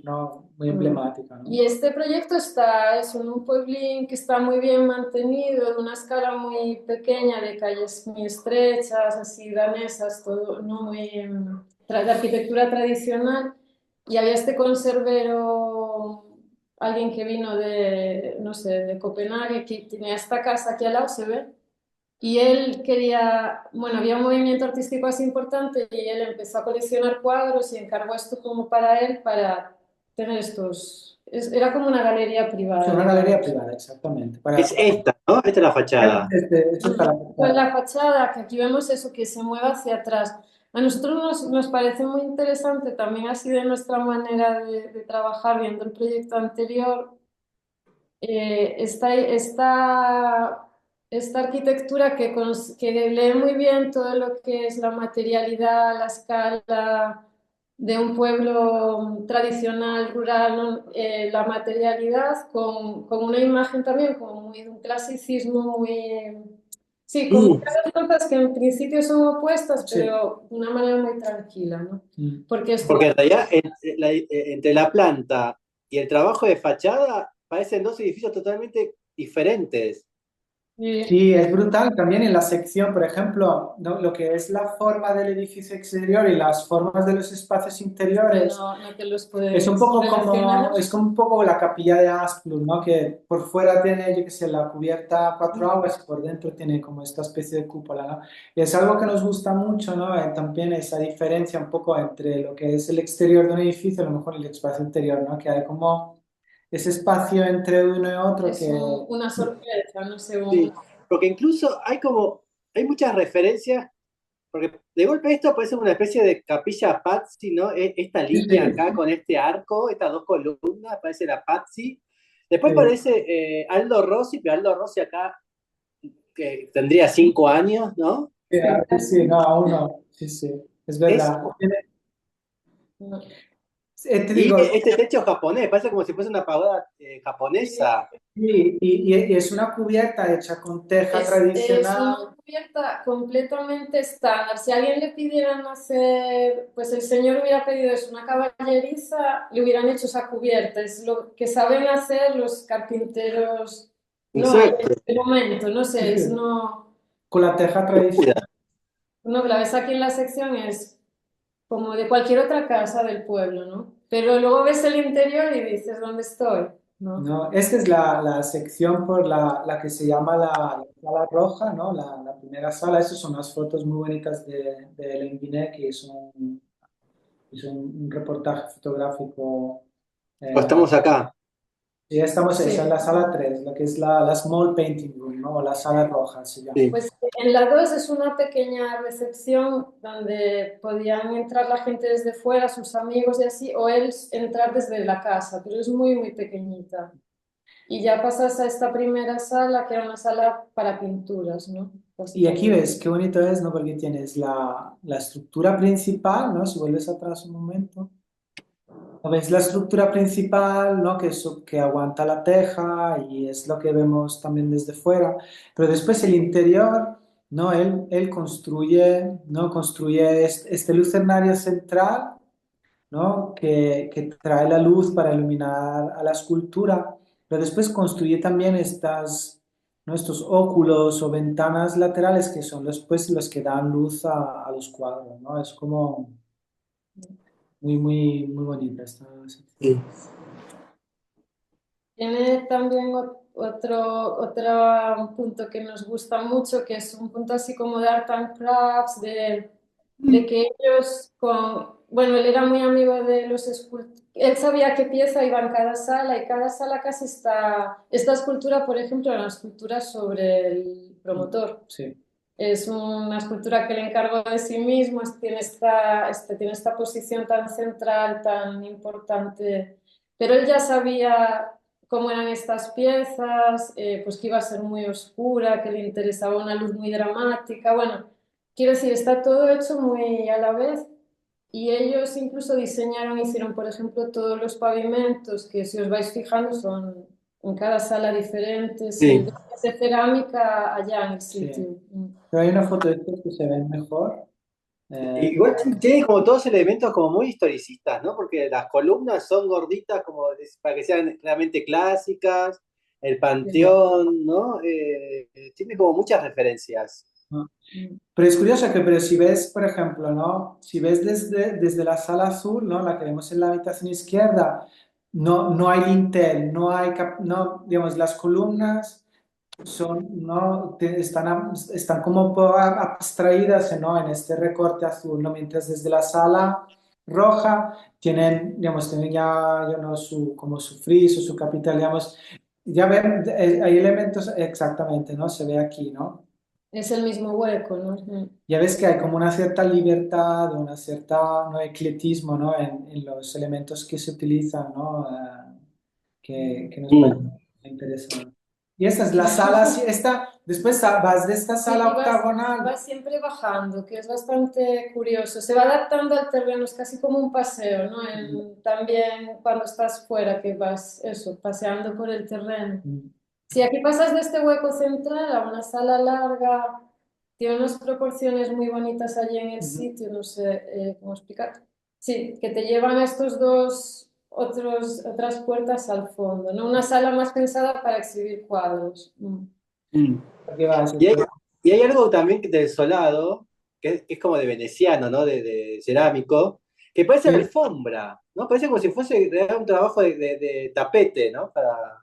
no, muy Mm. emblemática, ¿no? Y este proyecto está es en un pueblín que está muy bien mantenido, de una escala muy pequeña, de calles muy estrechas, así danesas, todo, ¿no? Muy de arquitectura tradicional. Y había este conservero, alguien que vino de, no sé, de Copenhague, que tenía esta casa aquí al lado, se ve. Y él quería, bueno, había un movimiento artístico así importante y él empezó a coleccionar cuadros y encargó esto como para él, para tener estos, era como una galería Es privada, una galería digamos. privada, exactamente. Es esta, ¿no? Esta es la fachada. Esto está la Pues fachada. la fachada, que aquí vemos eso, que se mueve hacia atrás. A nosotros nos parece muy interesante, también así de nuestra manera de trabajar, viendo el proyecto anterior, esta arquitectura que lee muy bien todo lo que es la materialidad, la escala de un pueblo tradicional, rural, ¿no? La materialidad con una imagen también como muy de un clasicismo muy... Sí, con Sí, muchas cosas que en principio son opuestas, Sí. pero de una manera muy tranquila, ¿no? Mm. Porque esto porque en realidad entre la planta y el trabajo de fachada parecen dos edificios totalmente diferentes. eh, Sí, es brutal también en la sección, por ejemplo, lo que es la forma del edificio exterior y las formas de los espacios interiores. no te los Es un puedes poco relacionar. como, es como un poco la capilla de Asplund, ¿no? Que por fuera tiene, yo qué sé, la cubierta a cuatro aguas y por dentro tiene como esta especie de cúpula, ¿no? Y es algo que nos gusta mucho, ¿no? También esa diferencia un poco entre lo que es el exterior de un edificio y a lo mejor el espacio interior, ¿no? Que hay como ese espacio entre uno y otro Es que... una sorpresa, no sé, Sí, porque incluso hay muchas referencias, porque de golpe esto parece una especie de capilla Pazzi, ¿no? Esta Sí, línea acá sí, con este arco, estas dos columnas, parece la Pazzi. Después sí. parece Aldo Rossi, pero Aldo Rossi acá que tendría 5 años, ¿no? Sí, sí, sí, no, aún no. Sí, sí, es Es, verdad. no. Te y digo, este techo japonés, parece como si fuese una pagoda Sí, japonesa. sí, y es una cubierta hecha con teja es una tradicional. cubierta completamente estándar. Si a alguien le pidieran hacer, pues el señor hubiera pedido eso, una caballeriza, le hubieran hecho esa cubierta. Es lo que saben hacer los carpinteros, no, en Exacto. este momento, no Sí, sé, es sí, no, con la teja tradicional. no, que la ves aquí en la sección es como de cualquier otra casa del pueblo, ¿no? Pero luego ves el interior y dices, ¿dónde estoy? ¿No? ¿No? Esta es la sección por la que se llama la sala roja, ¿no? La primera sala. Estas son unas fotos muy bonitas de Ellen Guiné, que hizo un reportaje fotográfico. Pues eh, estamos acá. y ya estamos, esa es Sí. la sala 3 la que es la Small Painting Room, ¿no? O la sala roja se llama. Sí. Pues en la 2 es una pequeña recepción donde podían entrar la gente desde fuera, sus amigos y así, o él entrar desde la casa, pero es muy, muy pequeñita. Y ya pasas a esta primera sala, que era una sala para pinturas, ¿no? Y aquí Básicamente. ves qué bonito es, ¿no? Porque tienes la estructura principal, ¿no? Si vuelves atrás un momento. Ves la estructura principal, ¿no? Que aguanta la teja y es lo que vemos también desde fuera. Pero después el interior, ¿no? Él construye, ¿no? Construye este lucernario central, ¿no? Que trae la luz para iluminar a la escultura, pero después construye también ¿no? Estos óculos o ventanas laterales que son pues, los que dan luz a los cuadros, ¿no? Es como muy bonita esta sección. Sí. Tiene también otro punto que nos gusta mucho, que es un punto así como de art and crafts, de que ellos bueno, él era muy amigo de los escultores, él sabía qué pieza iba en cada sala y cada sala casi esta escultura, por ejemplo, era una escultura sobre el promotor. Sí. es una escultura que le encargó de sí mismo, tiene esta posición tan central, tan importante, pero él ya sabía cómo eran estas piezas, pues que iba a ser muy oscura, que le interesaba una luz muy dramática, bueno, quiero decir, está todo hecho muy a la vez. Y ellos incluso diseñaron, hicieron, por ejemplo, todos los pavimentos, que si os vais fijando son en cada sala diferentes, y Sí. bloques de cerámica allá en el Sí. sitio. Pero hay una foto de estos que se ven mejor. Eh, Igual tiene como todos elementos como muy historicistas, ¿no? Porque las columnas son gorditas como para que sean realmente clásicas, el panteón, ¿no? Tiene como muchas referencias. ¿no? Pero es curioso que, pero si ves, por ejemplo, ¿no? Si ves desde la sala azul, ¿no? La que vemos en la habitación izquierda, no hay lintel, no, digamos, las columnas no, están como abstraídas, ¿no? En este recorte azul, ¿no? Mientras desde la sala roja digamos, tienen ya no como su friso, su capital, digamos, ya ven, hay elementos exactamente, ¿no? Se ve aquí, ¿no? Es el mismo hueco, ¿no? Mm. Ya ves que hay como una cierta libertad, una cierta no, eclectismo, ¿no? En los elementos que se utilizan, ¿no? Que nos parece Mm. interesante. Y esta es la sala, sí, después vas de esta Sí, sala y octagonal. vas siempre bajando, que es bastante curioso. Se va adaptando al terreno, es casi como un paseo, ¿no? También cuando estás fuera, que vas, eso, paseando por el terreno. Si aquí pasas de este hueco central a una sala larga, tiene unas proporciones muy bonitas allí en el sitio, no sé cómo explicar. Sí, que te llevan a estos otras puertas al fondo, ¿no? Una sala más pensada para exhibir cuadros. Mm. Mm. Aquí vas, Y hay, y hay algo también del solado, que es como de veneciano, ¿no? De cerámico, que parece sí. alfombra, ¿no? Parece como si fuese un trabajo de tapete, ¿no?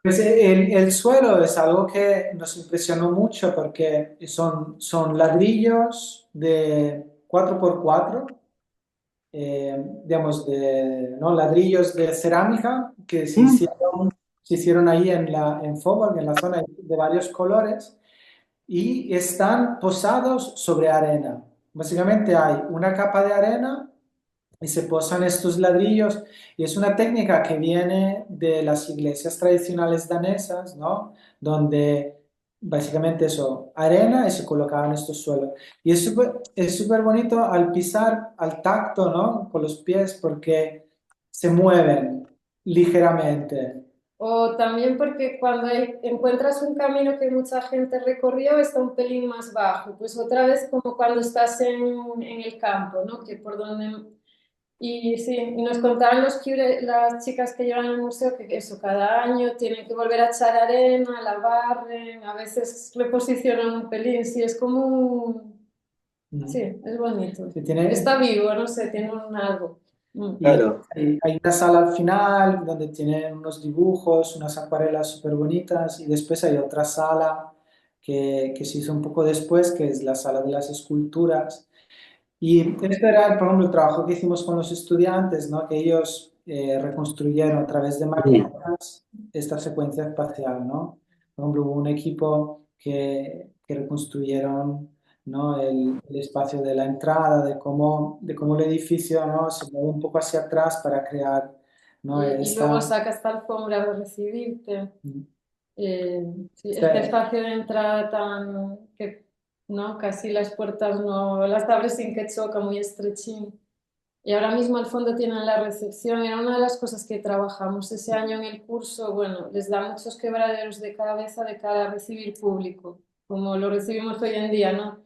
Pues el suelo es algo que nos impresionó mucho porque son ladrillos de 4x4, digamos, ¿no? Ladrillos de cerámica que Mm. se hicieron ahí en Faubourg, en la zona de varios colores, y están posados sobre arena. Básicamente hay una capa de arena y se posan estos ladrillos y es una técnica que viene de las iglesias tradicionales danesas, ¿no? Donde básicamente eso, arena y se colocaban estos suelos. Y es súper bonito al pisar, al tacto, ¿no? Con los pies porque se mueven ligeramente. O también porque cuando encuentras un camino que mucha gente recorrió, está un pelín más bajo. Pues otra vez como cuando estás en el campo, ¿no? Que por donde... Y sí, y nos contaban las chicas que llevan al museo que eso, cada año tienen que volver a echar arena, la barren, a veces reposicionan un pelín, sí, es como un... Sí, Mm. es bonito. Se tiene, Está vivo, no sé, tiene un algo. Mm. Y Claro. hay una sala al final donde tienen unos dibujos, unas acuarelas súper bonitas y después hay otra sala que se hizo un poco después, que es la sala de las esculturas. Y este era, por ejemplo, el trabajo que hicimos con los estudiantes, ¿no? Que ellos reconstruyeron a través de Mm. maquetas esta secuencia espacial, ¿no? Por ejemplo, hubo un equipo que reconstruyeron, ¿no? El espacio de la entrada, de cómo el edificio, ¿no? Se mueve un poco hacia atrás para crear, ¿no? Y luego saca esta alfombra de recibirte. Eh, sí, este esta- espacio de entrada tan que no, casi las puertas no las abres sin que choca, muy estrechín. Y ahora mismo al fondo tienen la recepción. Era una de las cosas que trabajamos ese año en el curso. Bueno, les da muchos quebraderos de cabeza de cara a recibir público, como lo recibimos hoy en día, ¿no?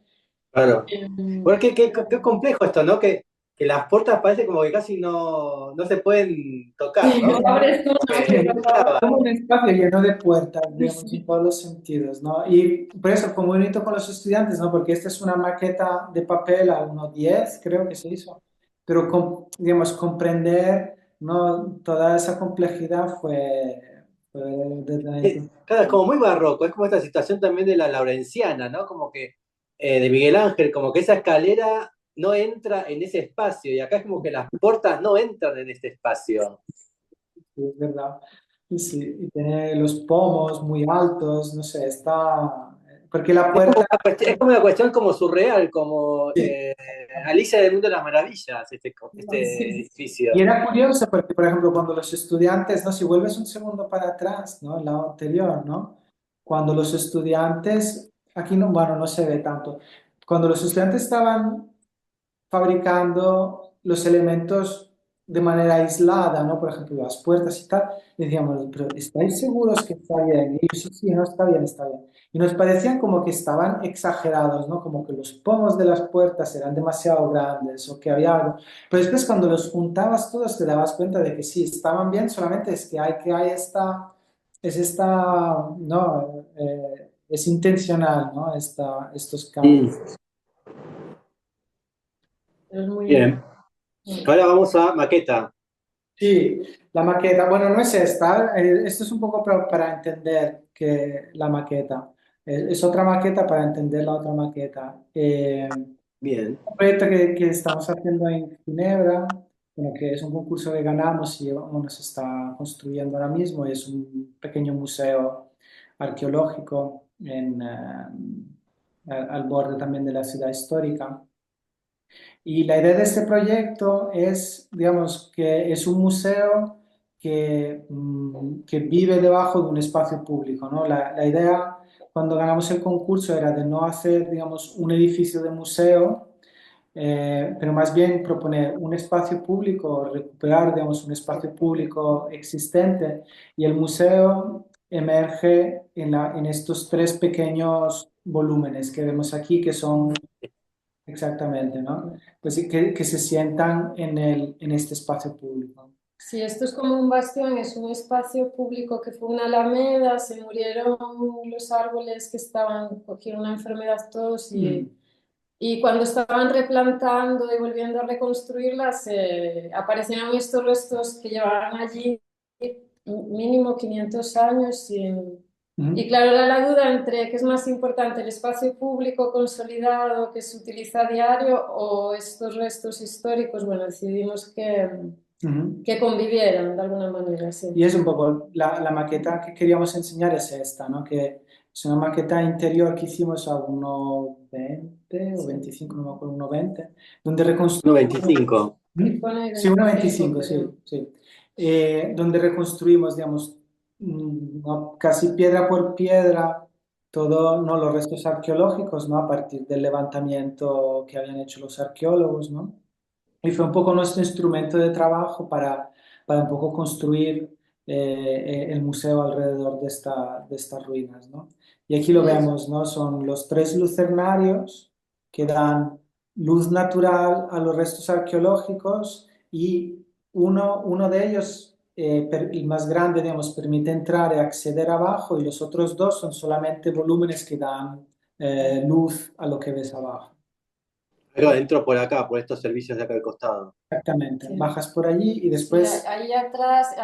Claro. Em, Bueno, qué complejo esto, ¿no? Que las puertas parece como que casi no se pueden tocar, sí, ¿no? abres una Como que que se se acaba. como un espacio lleno de puertas, digamos, en Sí. todos los sentidos, ¿no? Y por eso fue muy bonito con los estudiantes, ¿no? Porque esta es una maqueta de papel a 1,10, creo que se hizo, pero, digamos, comprender, ¿no? Toda esa complejidad fue verdaderamente... Claro, es como muy barroco, es como esta situación también de la Laurenciana, ¿no? Como que de Miguel Ángel, como que esa escalera no entra en ese espacio y acá es como que las puertas no entran en este espacio. Sí, es verdad. Y sí, y tiene los pomos muy altos, no sé, porque la puerta... Es como una cuestión como surreal, como Sí. Alicia del Mundo de las Maravillas, este Sí, edificio. Y era curioso porque, por ejemplo, cuando los estudiantes, ¿no? Si vuelves un segundo para atrás, ¿no? El lado anterior, ¿no? Cuando los estudiantes, aquí no, bueno, no se ve tanto, cuando los estudiantes estaban fabricando los elementos de manera aislada, ¿no? Por ejemplo, las puertas y tal, decíamos, pero ¿estáis seguros que está bien? Y ellos, sí, sí, no, está bien, está bien. Y nos parecían como que estaban exagerados, ¿no? Como que los pomos de las puertas eran demasiado grandes o que había algo. Pero después cuando los juntabas todos te dabas cuenta de que sí, estaban bien, solamente es que hay no, es intencional, ¿no? Estos cambios. Mm, es muy... bien. Ahora vamos a maqueta. Sí, la maqueta, bueno, no es esta, esto es un poco para entender que la maqueta, es otra maqueta para entender la otra maqueta. Bien. Un proyecto que estamos haciendo en Ginebra, bueno, que es un concurso que ganamos y bueno, se está construyendo ahora mismo, y es un pequeño museo arqueológico al borde también de la ciudad histórica. Y la idea de este proyecto es, digamos, que es un museo que vive debajo de un espacio público, ¿no? La idea cuando ganamos el concurso era de no hacer, digamos, un edificio de museo, pero más bien proponer un espacio público, recuperar, digamos, un espacio público existente y el museo emerge en estos tres pequeños volúmenes que vemos aquí, que son exactamente, ¿no? Pues sí, que se sientan en este espacio público. Sí, esto es como un bastión, es un espacio público que fue una alameda, se murieron los árboles que estaban, cogieron una enfermedad todos Mm, y cuando estaban replantando y volviendo a reconstruirlas, aparecieron estos restos que llevaban allí mínimo 500 años y ujú. claro, era la duda entre qué es más importante, el espacio público consolidado que se utiliza a diario o estos restos históricos. Bueno, decidimos Ujú. que convivieran de alguna manera, sí. Y es un poco la maqueta que queríamos enseñar es esta, ¿no? Que es una maqueta interior que hicimos a 1,20 o Sí. 25, no me acuerdo, 1,20, donde reconstruimos... 1,25. Y pone Sí, 25, 1,25, pero sí, sí. Donde reconstruimos, digamos, ¿no? Casi piedra por piedra, todo, ¿no? Los restos arqueológicos, ¿no? A partir del levantamiento que habían hecho los arqueólogos, ¿no? Y fue un poco nuestro instrumento de trabajo para un poco construir el museo alrededor de estas ruinas, ¿no? Y aquí lo sí, vemos, ¿no? Son los tres lucernarios que dan luz natural a los restos arqueológicos y uno de ellos, el más grande, digamos, permite entrar y acceder abajo y los otros dos son solamente volúmenes que dan luz a lo que ves abajo. Pero entro por acá, por estos servicios de acá al costado. Exactamente. sí. Bajas por allí y Sí, después, ahí atrás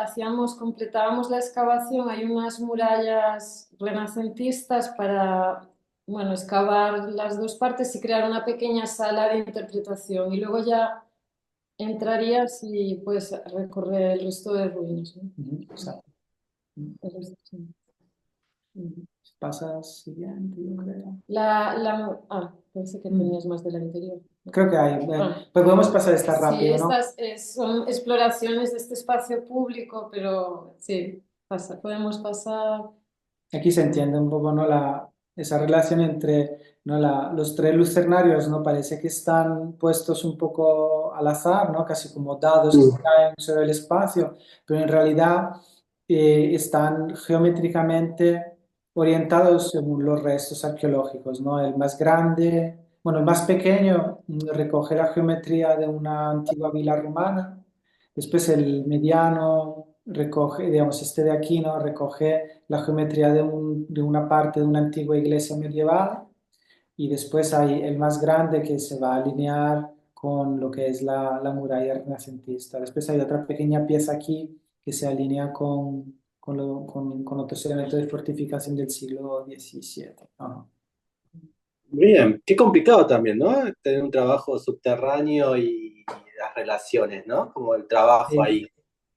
completábamos la excavación, hay unas murallas renacentistas para, bueno, excavar las dos partes y crear una pequeña sala de interpretación y luego ya entrarías y puedes recorrer el resto de ruinas, ¿no? ujú, exacto. El resto, sí. Ujú. Pasas siguiente, yo creo. Pensé que Mm, tenías más del anterior. Creo que hay. Ah, Pues podemos pasar esta sí, rápido, ¿no? estas son exploraciones de este espacio público, pero sí, podemos pasar. Aquí se entiende un poco, ¿no? Esa relación entre, ¿no? Los tres lucernarios, ¿no? Parece que están puestos un poco al azar, ¿no? Casi como dados que Mm. caen sobre el espacio, pero en realidad están geométricamente orientados según los restos arqueológicos, ¿no? El más grande, bueno, el más pequeño recoge la geometría de una antigua vila romana, después el mediano recoge, digamos, este de aquí, ¿no? Recoge la geometría de una parte de una antigua iglesia medieval y después hay el más grande que se va a alinear con lo que es la muralla renacentista. Después hay otra pequeña pieza aquí que se alinea con otros elementos de fortificación del siglo XVII. Ajá. Bien, qué complicado también, ¿no? Tener un trabajo subterráneo y las relaciones, ¿no? Como el trabajo Sí. ahí.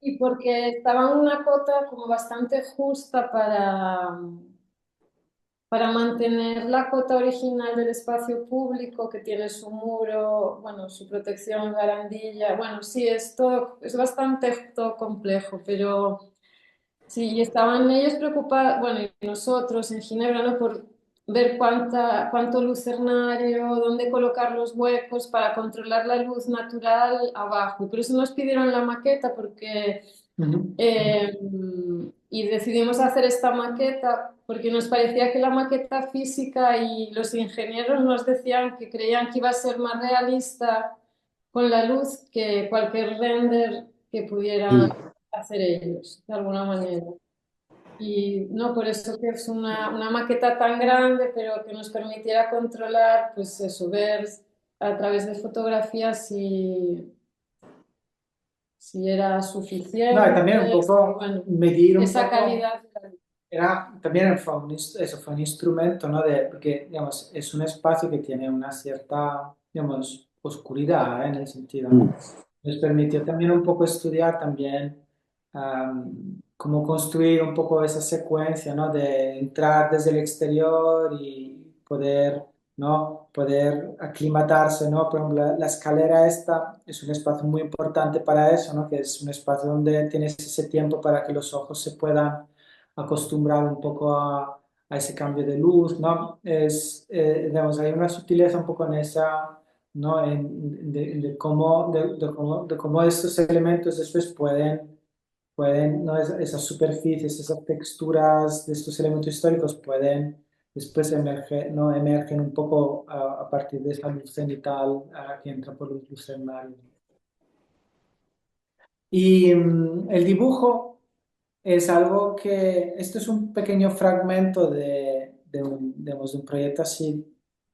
Y porque estaba en una cota como bastante justa para mantener la cota original del espacio público, que tiene su muro, bueno, su protección, barandilla. Bueno, sí, es bastante todo complejo, pero sí, y estaban ellos preocupados, bueno, y nosotros en Ginebra, ¿no? Por ver cuánto lucernario, dónde colocar los huecos para controlar la luz natural abajo. Y por eso nos pidieron la maqueta, porque Ujú. eh, y decidimos hacer esta maqueta porque nos parecía que la maqueta física y los ingenieros nos decían que creían que iba a ser más realista con la luz que cualquier render que pudieran hacer ellos, de alguna manera. Y no, por eso que es una maqueta tan grande, pero que nos permitiera controlar, pues eso, ver a través de fotografías si era No, y también un suficiente, poco bueno, medir un esa poco, calidad. era, también fue eso fue un instrumento, ¿no? Porque, digamos, es un espacio que tiene una cierta, digamos, oscuridad, ¿eh? En el sentido, ¿no? Nos permitió también un poco estudiar también cómo construir un poco esa secuencia, ¿no? De entrar desde el exterior y poder, ¿no? Poder aclimatarse, ¿no? Por ejemplo, la escalera esta es un espacio muy importante para eso, ¿no? Que es un espacio donde tienes ese tiempo para que los ojos se puedan acostumbrar un poco a ese cambio de luz, ¿no? Digamos, hay una sutileza un poco en esa, ¿no? De cómo estos elementos después pueden, ¿no? Esas superficies, esas texturas de estos elementos históricos pueden después emerger, ¿no? Emergen un poco a partir de esa luz cenital que entra por los lucernarios. Y el dibujo es algo que, esto es un pequeño fragmento digamos, de un proyecto así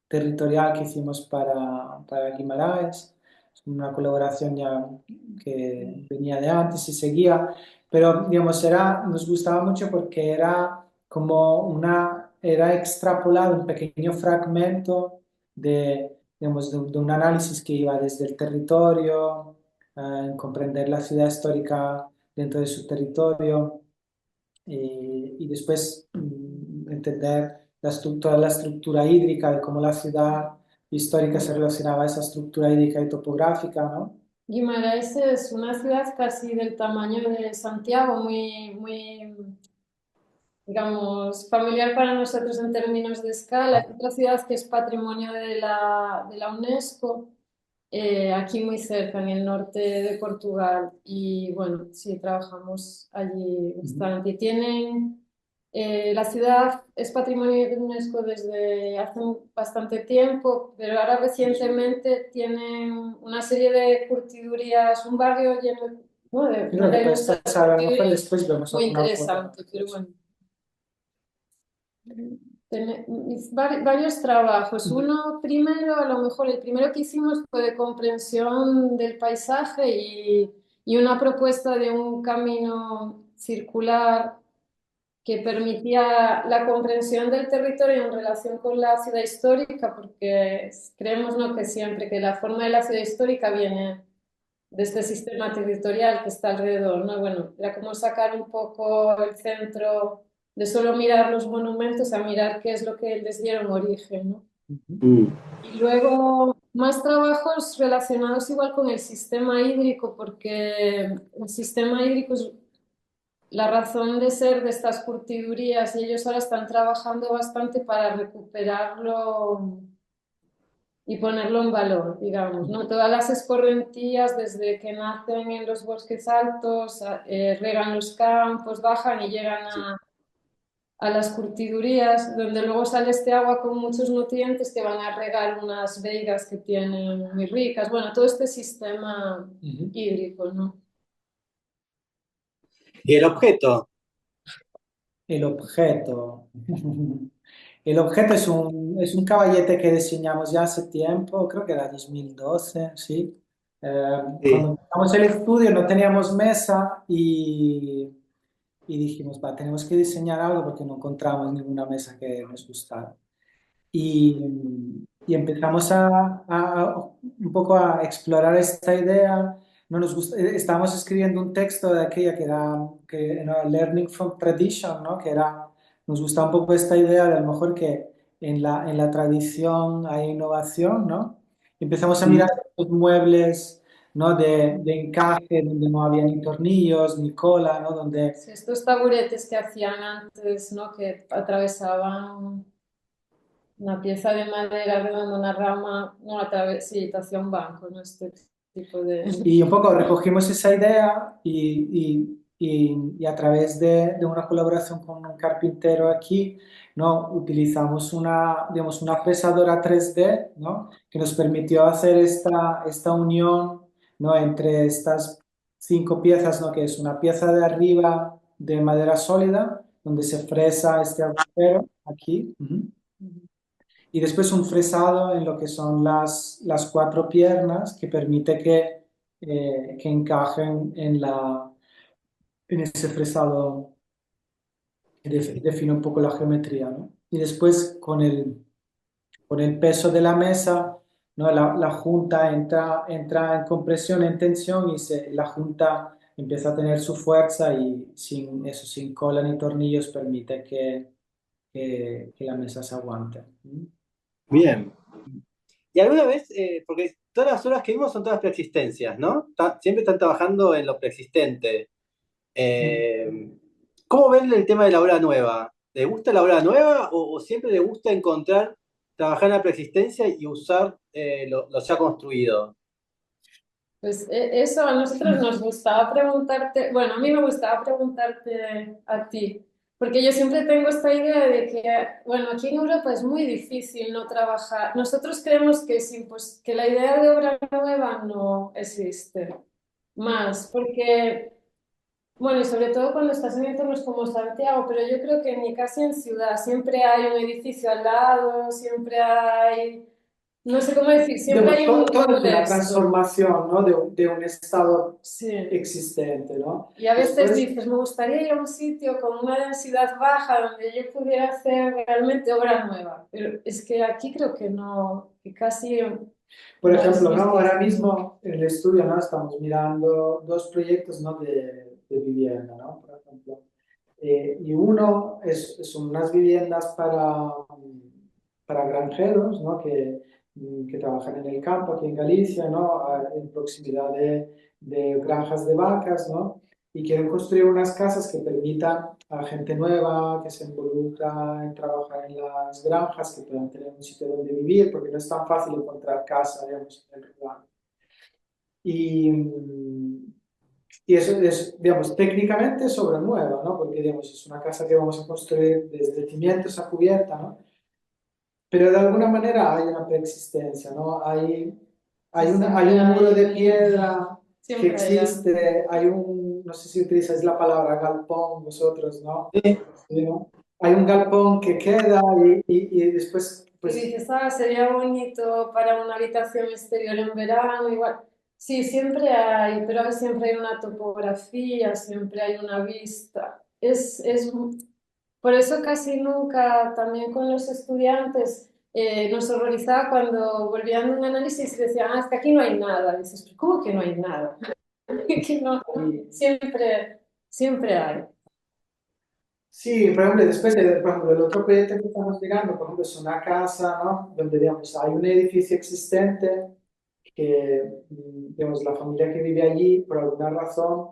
territorial que hicimos para Guimarães. Es una colaboración ya que venía de antes y seguía, pero digamos, nos gustaba mucho porque era como era extrapolado un pequeño fragmento digamos, de un análisis que iba desde el territorio, en comprender la ciudad histórica dentro de su territorio y después entender toda la estructura hídrica, de cómo la ciudad histórica se relacionaba a esa estructura hídrica y topográfica, ¿no? Guimarães es una ciudad casi del tamaño de Santiago, muy, digamos, familiar para nosotros en términos de escala. Es otra ciudad que es patrimonio de la UNESCO, aquí muy cerca, en el norte de Portugal. Y bueno, sí, trabajamos allí bastante. Y la ciudad es patrimonio de UNESCO desde hace bastante tiempo, pero ahora recientemente tienen una serie de curtidurías, un barrio lleno, ¿no? Creo que hay puedes muchas pasar a lo mejor curtidurías después vemos muy alguna foto. interesantes, pero bueno. Varios trabajos. Uno primero, a lo mejor el primero que hicimos fue de comprensión del paisaje y una propuesta de un camino circular que permitía la comprensión del territorio en relación con la ciudad histórica, porque creemos, ¿no?, que siempre que la forma de la ciudad histórica viene de este sistema territorial que está alrededor, ¿no? Bueno, era como sacar un poco el centro de solo mirar los monumentos a mirar qué es lo que les dieron origen, ¿no? Y luego más trabajos relacionados igual con el sistema hídrico, porque el sistema hídrico es la razón de ser de estas curtidurías y ellos ahora están trabajando bastante para recuperarlo y ponerlo en valor, digamos, ¿no? Todas las escorrentías, desde que nacen en los bosques altos, regan los campos, bajan y llegan a las curtidurías, donde luego sale este agua con muchos nutrientes que van a regar unas vegas que tienen muy ricas. Bueno, todo este sistema hídrico, ¿no? ¿Y el objeto? El objeto. El objeto es un caballete que diseñamos ya hace tiempo, creo que era 2012, sí. Sí. Cuando empezamos el estudio no teníamos mesa y dijimos, va, tenemos que diseñar algo porque no encontramos ninguna mesa que nos gustara. Y empezamos un poco a explorar esta idea. No nos gusta, estábamos escribiendo un texto de aquella que era Learning from Tradition, ¿no? Que era nos gusta un poco esta idea de a lo mejor que en la tradición hay innovación, ¿no? Empezamos a mirar los muebles, ¿no? De encaje, donde no había ni tornillos, ni cola, ¿no? Donde Sí, estos taburetes que hacían antes, ¿no? Que atravesaban una pieza de madera redonda, una rama, no sí, te hacía un banco, ¿no? Este tipo de... y un poco recogimos esa idea y a través de una colaboración con un carpintero aquí, ¿no? Utilizamos una, digamos, una fresadora 3D, ¿no? Que nos permitió hacer esta unión, ¿no? Entre estas 5 piezas, ¿no? Que es una pieza de arriba de madera sólida, donde se fresa este agujero aquí. Ujú. Y después un fresado en lo que son las 4 piernas que permite que encajen en ese fresado que define un poco la geometría, ¿no? Y después con el peso de la mesa, ¿no? La junta entra en compresión, en tensión y la junta empieza a tener su fuerza y sin eso, sin cola ni tornillos, permite que la mesa se aguante. ¿Mm? Bien. Y alguna vez, porque todas las obras que vimos son todas preexistencias, ¿no? Siempre están trabajando en lo preexistente. Eh, ¿Cómo ven el tema de la obra nueva? ¿Les gusta la obra nueva o siempre les gusta encontrar, trabajar en la preexistencia y usar lo ya construido? Pues eso a nosotros nos gustaba preguntarte, bueno, a mí me gustaba preguntarte a ti, porque yo siempre tengo esta idea de que, bueno, aquí en Europa es muy difícil no trabajar. Nosotros creemos que, pues, que la idea de obra nueva no existe más, porque, bueno, y sobre todo cuando estás en entornos como Santiago, pero yo creo que ni casi en ciudad, siempre hay un edificio al lado, siempre hay, no sé cómo decir, siempre Digamos, hay un todo es una contexto. transformación, ¿no? De un estado Sí. existente, ¿no? Y a veces Después, dices, me gustaría ir a un sitio con una densidad baja donde yo pudiera hacer realmente obra nueva, pero es que aquí creo que no, que casi por no ejemplo, ¿no? existe Ahora esto. mismo en el estudio, ¿no? Estamos mirando 2 proyectos, ¿no? De vivienda, ¿no? Por ejemplo. Y uno es unas viviendas para granjeros, ¿no? Que trabajan en el campo aquí en Galicia, ¿no? En proximidad de granjas de vacas, ¿no? Y quieren construir unas casas que permitan a gente nueva que se involucra en trabajar en las granjas, que puedan tener un sitio donde vivir, porque no es tan fácil encontrar casa, digamos, en el rural. Y, y eso es, digamos, técnicamente sobre nueva, ¿no? Porque, digamos, es una casa que vamos a construir desde cimientos a cubierta, ¿no? Pero de alguna manera hay una preexistencia, ¿no? Sí, Hay siempre un muro de hay, piedra que siempre hay algo. existe, no sé si utilizáis la palabra galpón vosotros, ¿no? Sí. Sí, ¿no? Hay un galpón que queda y después, Y pues, dices, ah, sería bonito para una habitación exterior en verano, igual. Sí, siempre hay, pero siempre hay una topografía, siempre hay una vista. Por eso casi nunca, también con los estudiantes, nos horrorizaba cuando volvían de un análisis y decían, ah, es que aquí no hay nada. Y dices, ¿cómo que no hay nada? Que no, y- siempre, siempre hay. sí, por ejemplo, después, por ejemplo, el otro proyecto que estamos llegando, por ejemplo, es una casa, ¿no? Donde, digamos, hay un edificio existente que, digamos, la familia que vive allí, por alguna razón,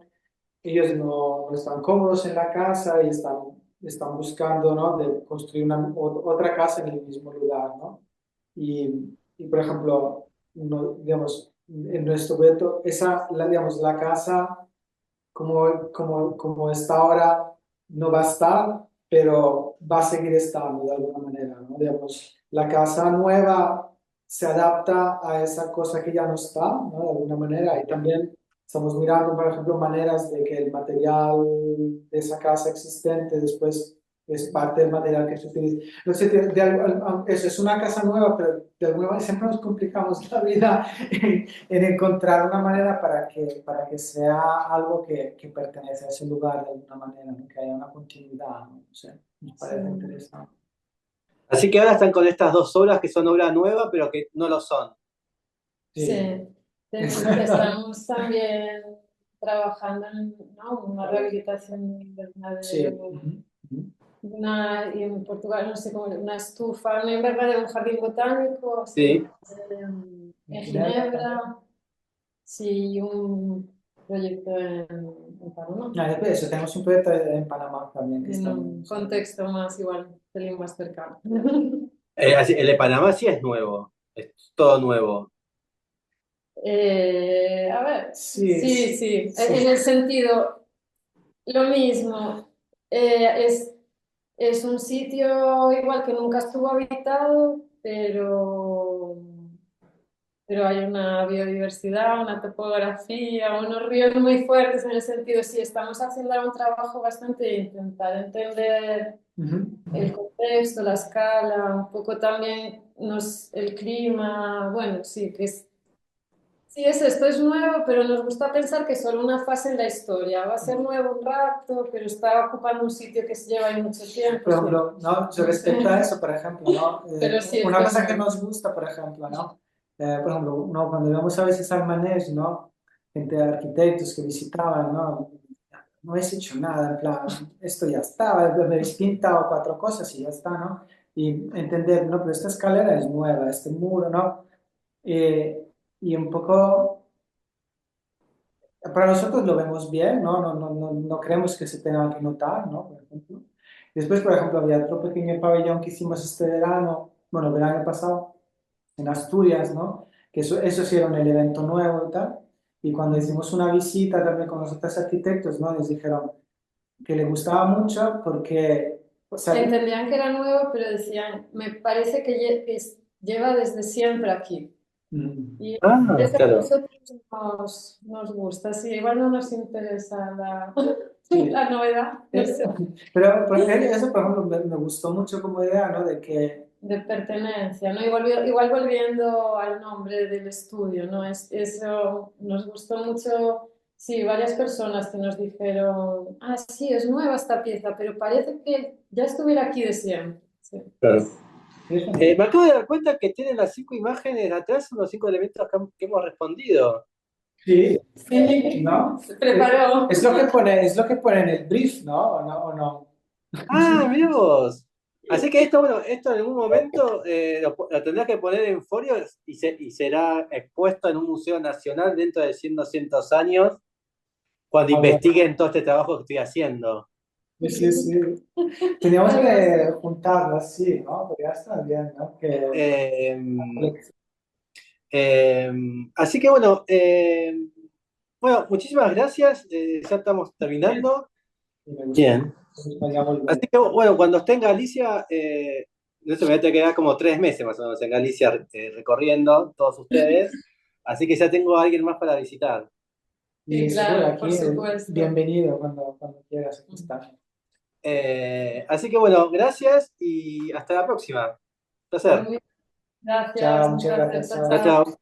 ellos no están cómodos en la casa y están buscando, ¿no? De construir otra casa en el mismo lugar, ¿no? Por ejemplo, digamos, en nuestro proyecto, digamos, la casa como está ahora no va a estar, pero va a seguir estando de alguna manera, ¿no? Digamos, la casa nueva se adapta a esa cosa que ya no está, ¿no? De alguna manera, y también estamos mirando, por ejemplo, maneras de que el material de esa casa existente después es parte del material que se utiliza. No sé, eso es una casa nueva, pero de alguna manera siempre nos complicamos la vida en encontrar una manera para que sea algo que pertenece a ese lugar de alguna manera, ¿no? Que haya una continuidad, ¿no? O sea, nos Sí. parece interesante. Así que ahora están con estas dos obras que son obra nueva, pero que no lo son. Sí, Sí. estamos también trabajando en, ¿no? Una rehabilitación de Sí. invernadero. Ujú, ujú. y en Portugal, no sé cómo, una estufa, una invernadero, un jardín botánico, Sí. en Ginebra, sí, y un proyecto en Panamá, Ah, después de eso, tenemos un proyecto en Panamá también que en un estamos. contexto más igual, pelín más cercano. El de Panamá sí es nuevo, es todo nuevo. A ver, Sí, sí, sí, sí. en el sentido, lo mismo, es un sitio igual que nunca estuvo habitado, pero hay una biodiversidad, una topografía, unos ríos muy fuertes en el sentido, sí, estamos haciendo un trabajo bastante de intentar entender Ujú. el contexto, la escala, un poco también el clima, bueno, sí, sí, es esto, es nuevo, pero nos gusta pensar que es solo una fase en la historia. Va a ser nuevo un rato, pero está ocupando un sitio que se lleva ahí mucho tiempo. Por Sí. ejemplo, ¿no? No Respecto a sé, eso, por ejemplo, ¿no? pero sí, Una esto es cosa que nuevo. nos gusta, por ejemplo, ¿no? Por ejemplo, ¿no? Cuando íbamos a veces al Manege, ¿no? Gente de arquitectos que visitaban, ¿no? No has hecho nada, en plan, esto ya está, me habéis pintado cuatro cosas y ya está, ¿no? Y entender, ¿no? Pero esta escalera es nueva, este muro, ¿no? Y un poco, para nosotros lo vemos bien, ¿no? No creemos que se tenga que notar, ¿no? Por ejemplo. Después, por ejemplo, había otro pequeño pabellón que hicimos este verano, bueno, el verano pasado, en Asturias, ¿no? Que eso sí era un evento nuevo y tal. Y cuando hicimos una visita también con los otros arquitectos, ¿no? Les dijeron que le gustaba mucho porque, o sea, Entendían que era nuevo, pero decían, me parece que lleva desde siempre aquí. mm, Y Ah, eso a claro. nosotros nos gusta. Sí, igual no nos interesa sí. la novedad, no Eh, sé. Eso, por ejemplo, me gustó mucho como idea, ¿no? De que, De pertenencia, ¿no? Igual volviendo al nombre del estudio, ¿no? Eso nos gustó mucho, sí, varias personas que nos dijeron, ah, sí, es nueva esta pieza, pero parece que ya estuviera aquí de siempre. Sí. Claro. eso, Me acabo de dar cuenta que tienen las 5 imágenes de atrás, son los 5 elementos que hemos respondido. sí, Sí, ¿no? se preparó. Es lo que pone en el brief, ¿no? ¿O no? Ah, mirá vos. Así que esto, bueno, esto en algún momento lo tendrás que poner en folio y será expuesto en un museo nacional dentro de 100 200 años, cuando A ver, investiguen todo este trabajo que estoy haciendo. sí, sí, sí. Teníamos Algo así. que juntarlo así, ¿no? Pero ya está bien, ¿no? Que, Eh, eh, Así que bueno, muchísimas gracias. Ya estamos terminando. y me gusta. Bien. Ya Así volver. que bueno, cuando esté en Galicia, no sé, me voy a quedar como 3 meses más o menos en Galicia recorriendo todos ustedes. Así que ya tengo a alguien más para visitar. Y Sí, seguro, claro, por aquí, supuesto. bienvenido cuando quieras, aquí está. Así que bueno, gracias y hasta la próxima. Un Muy placer. bien, Chao, gracias, un muchas placer. gracias. Chao, Chao, Chao. chao. chao.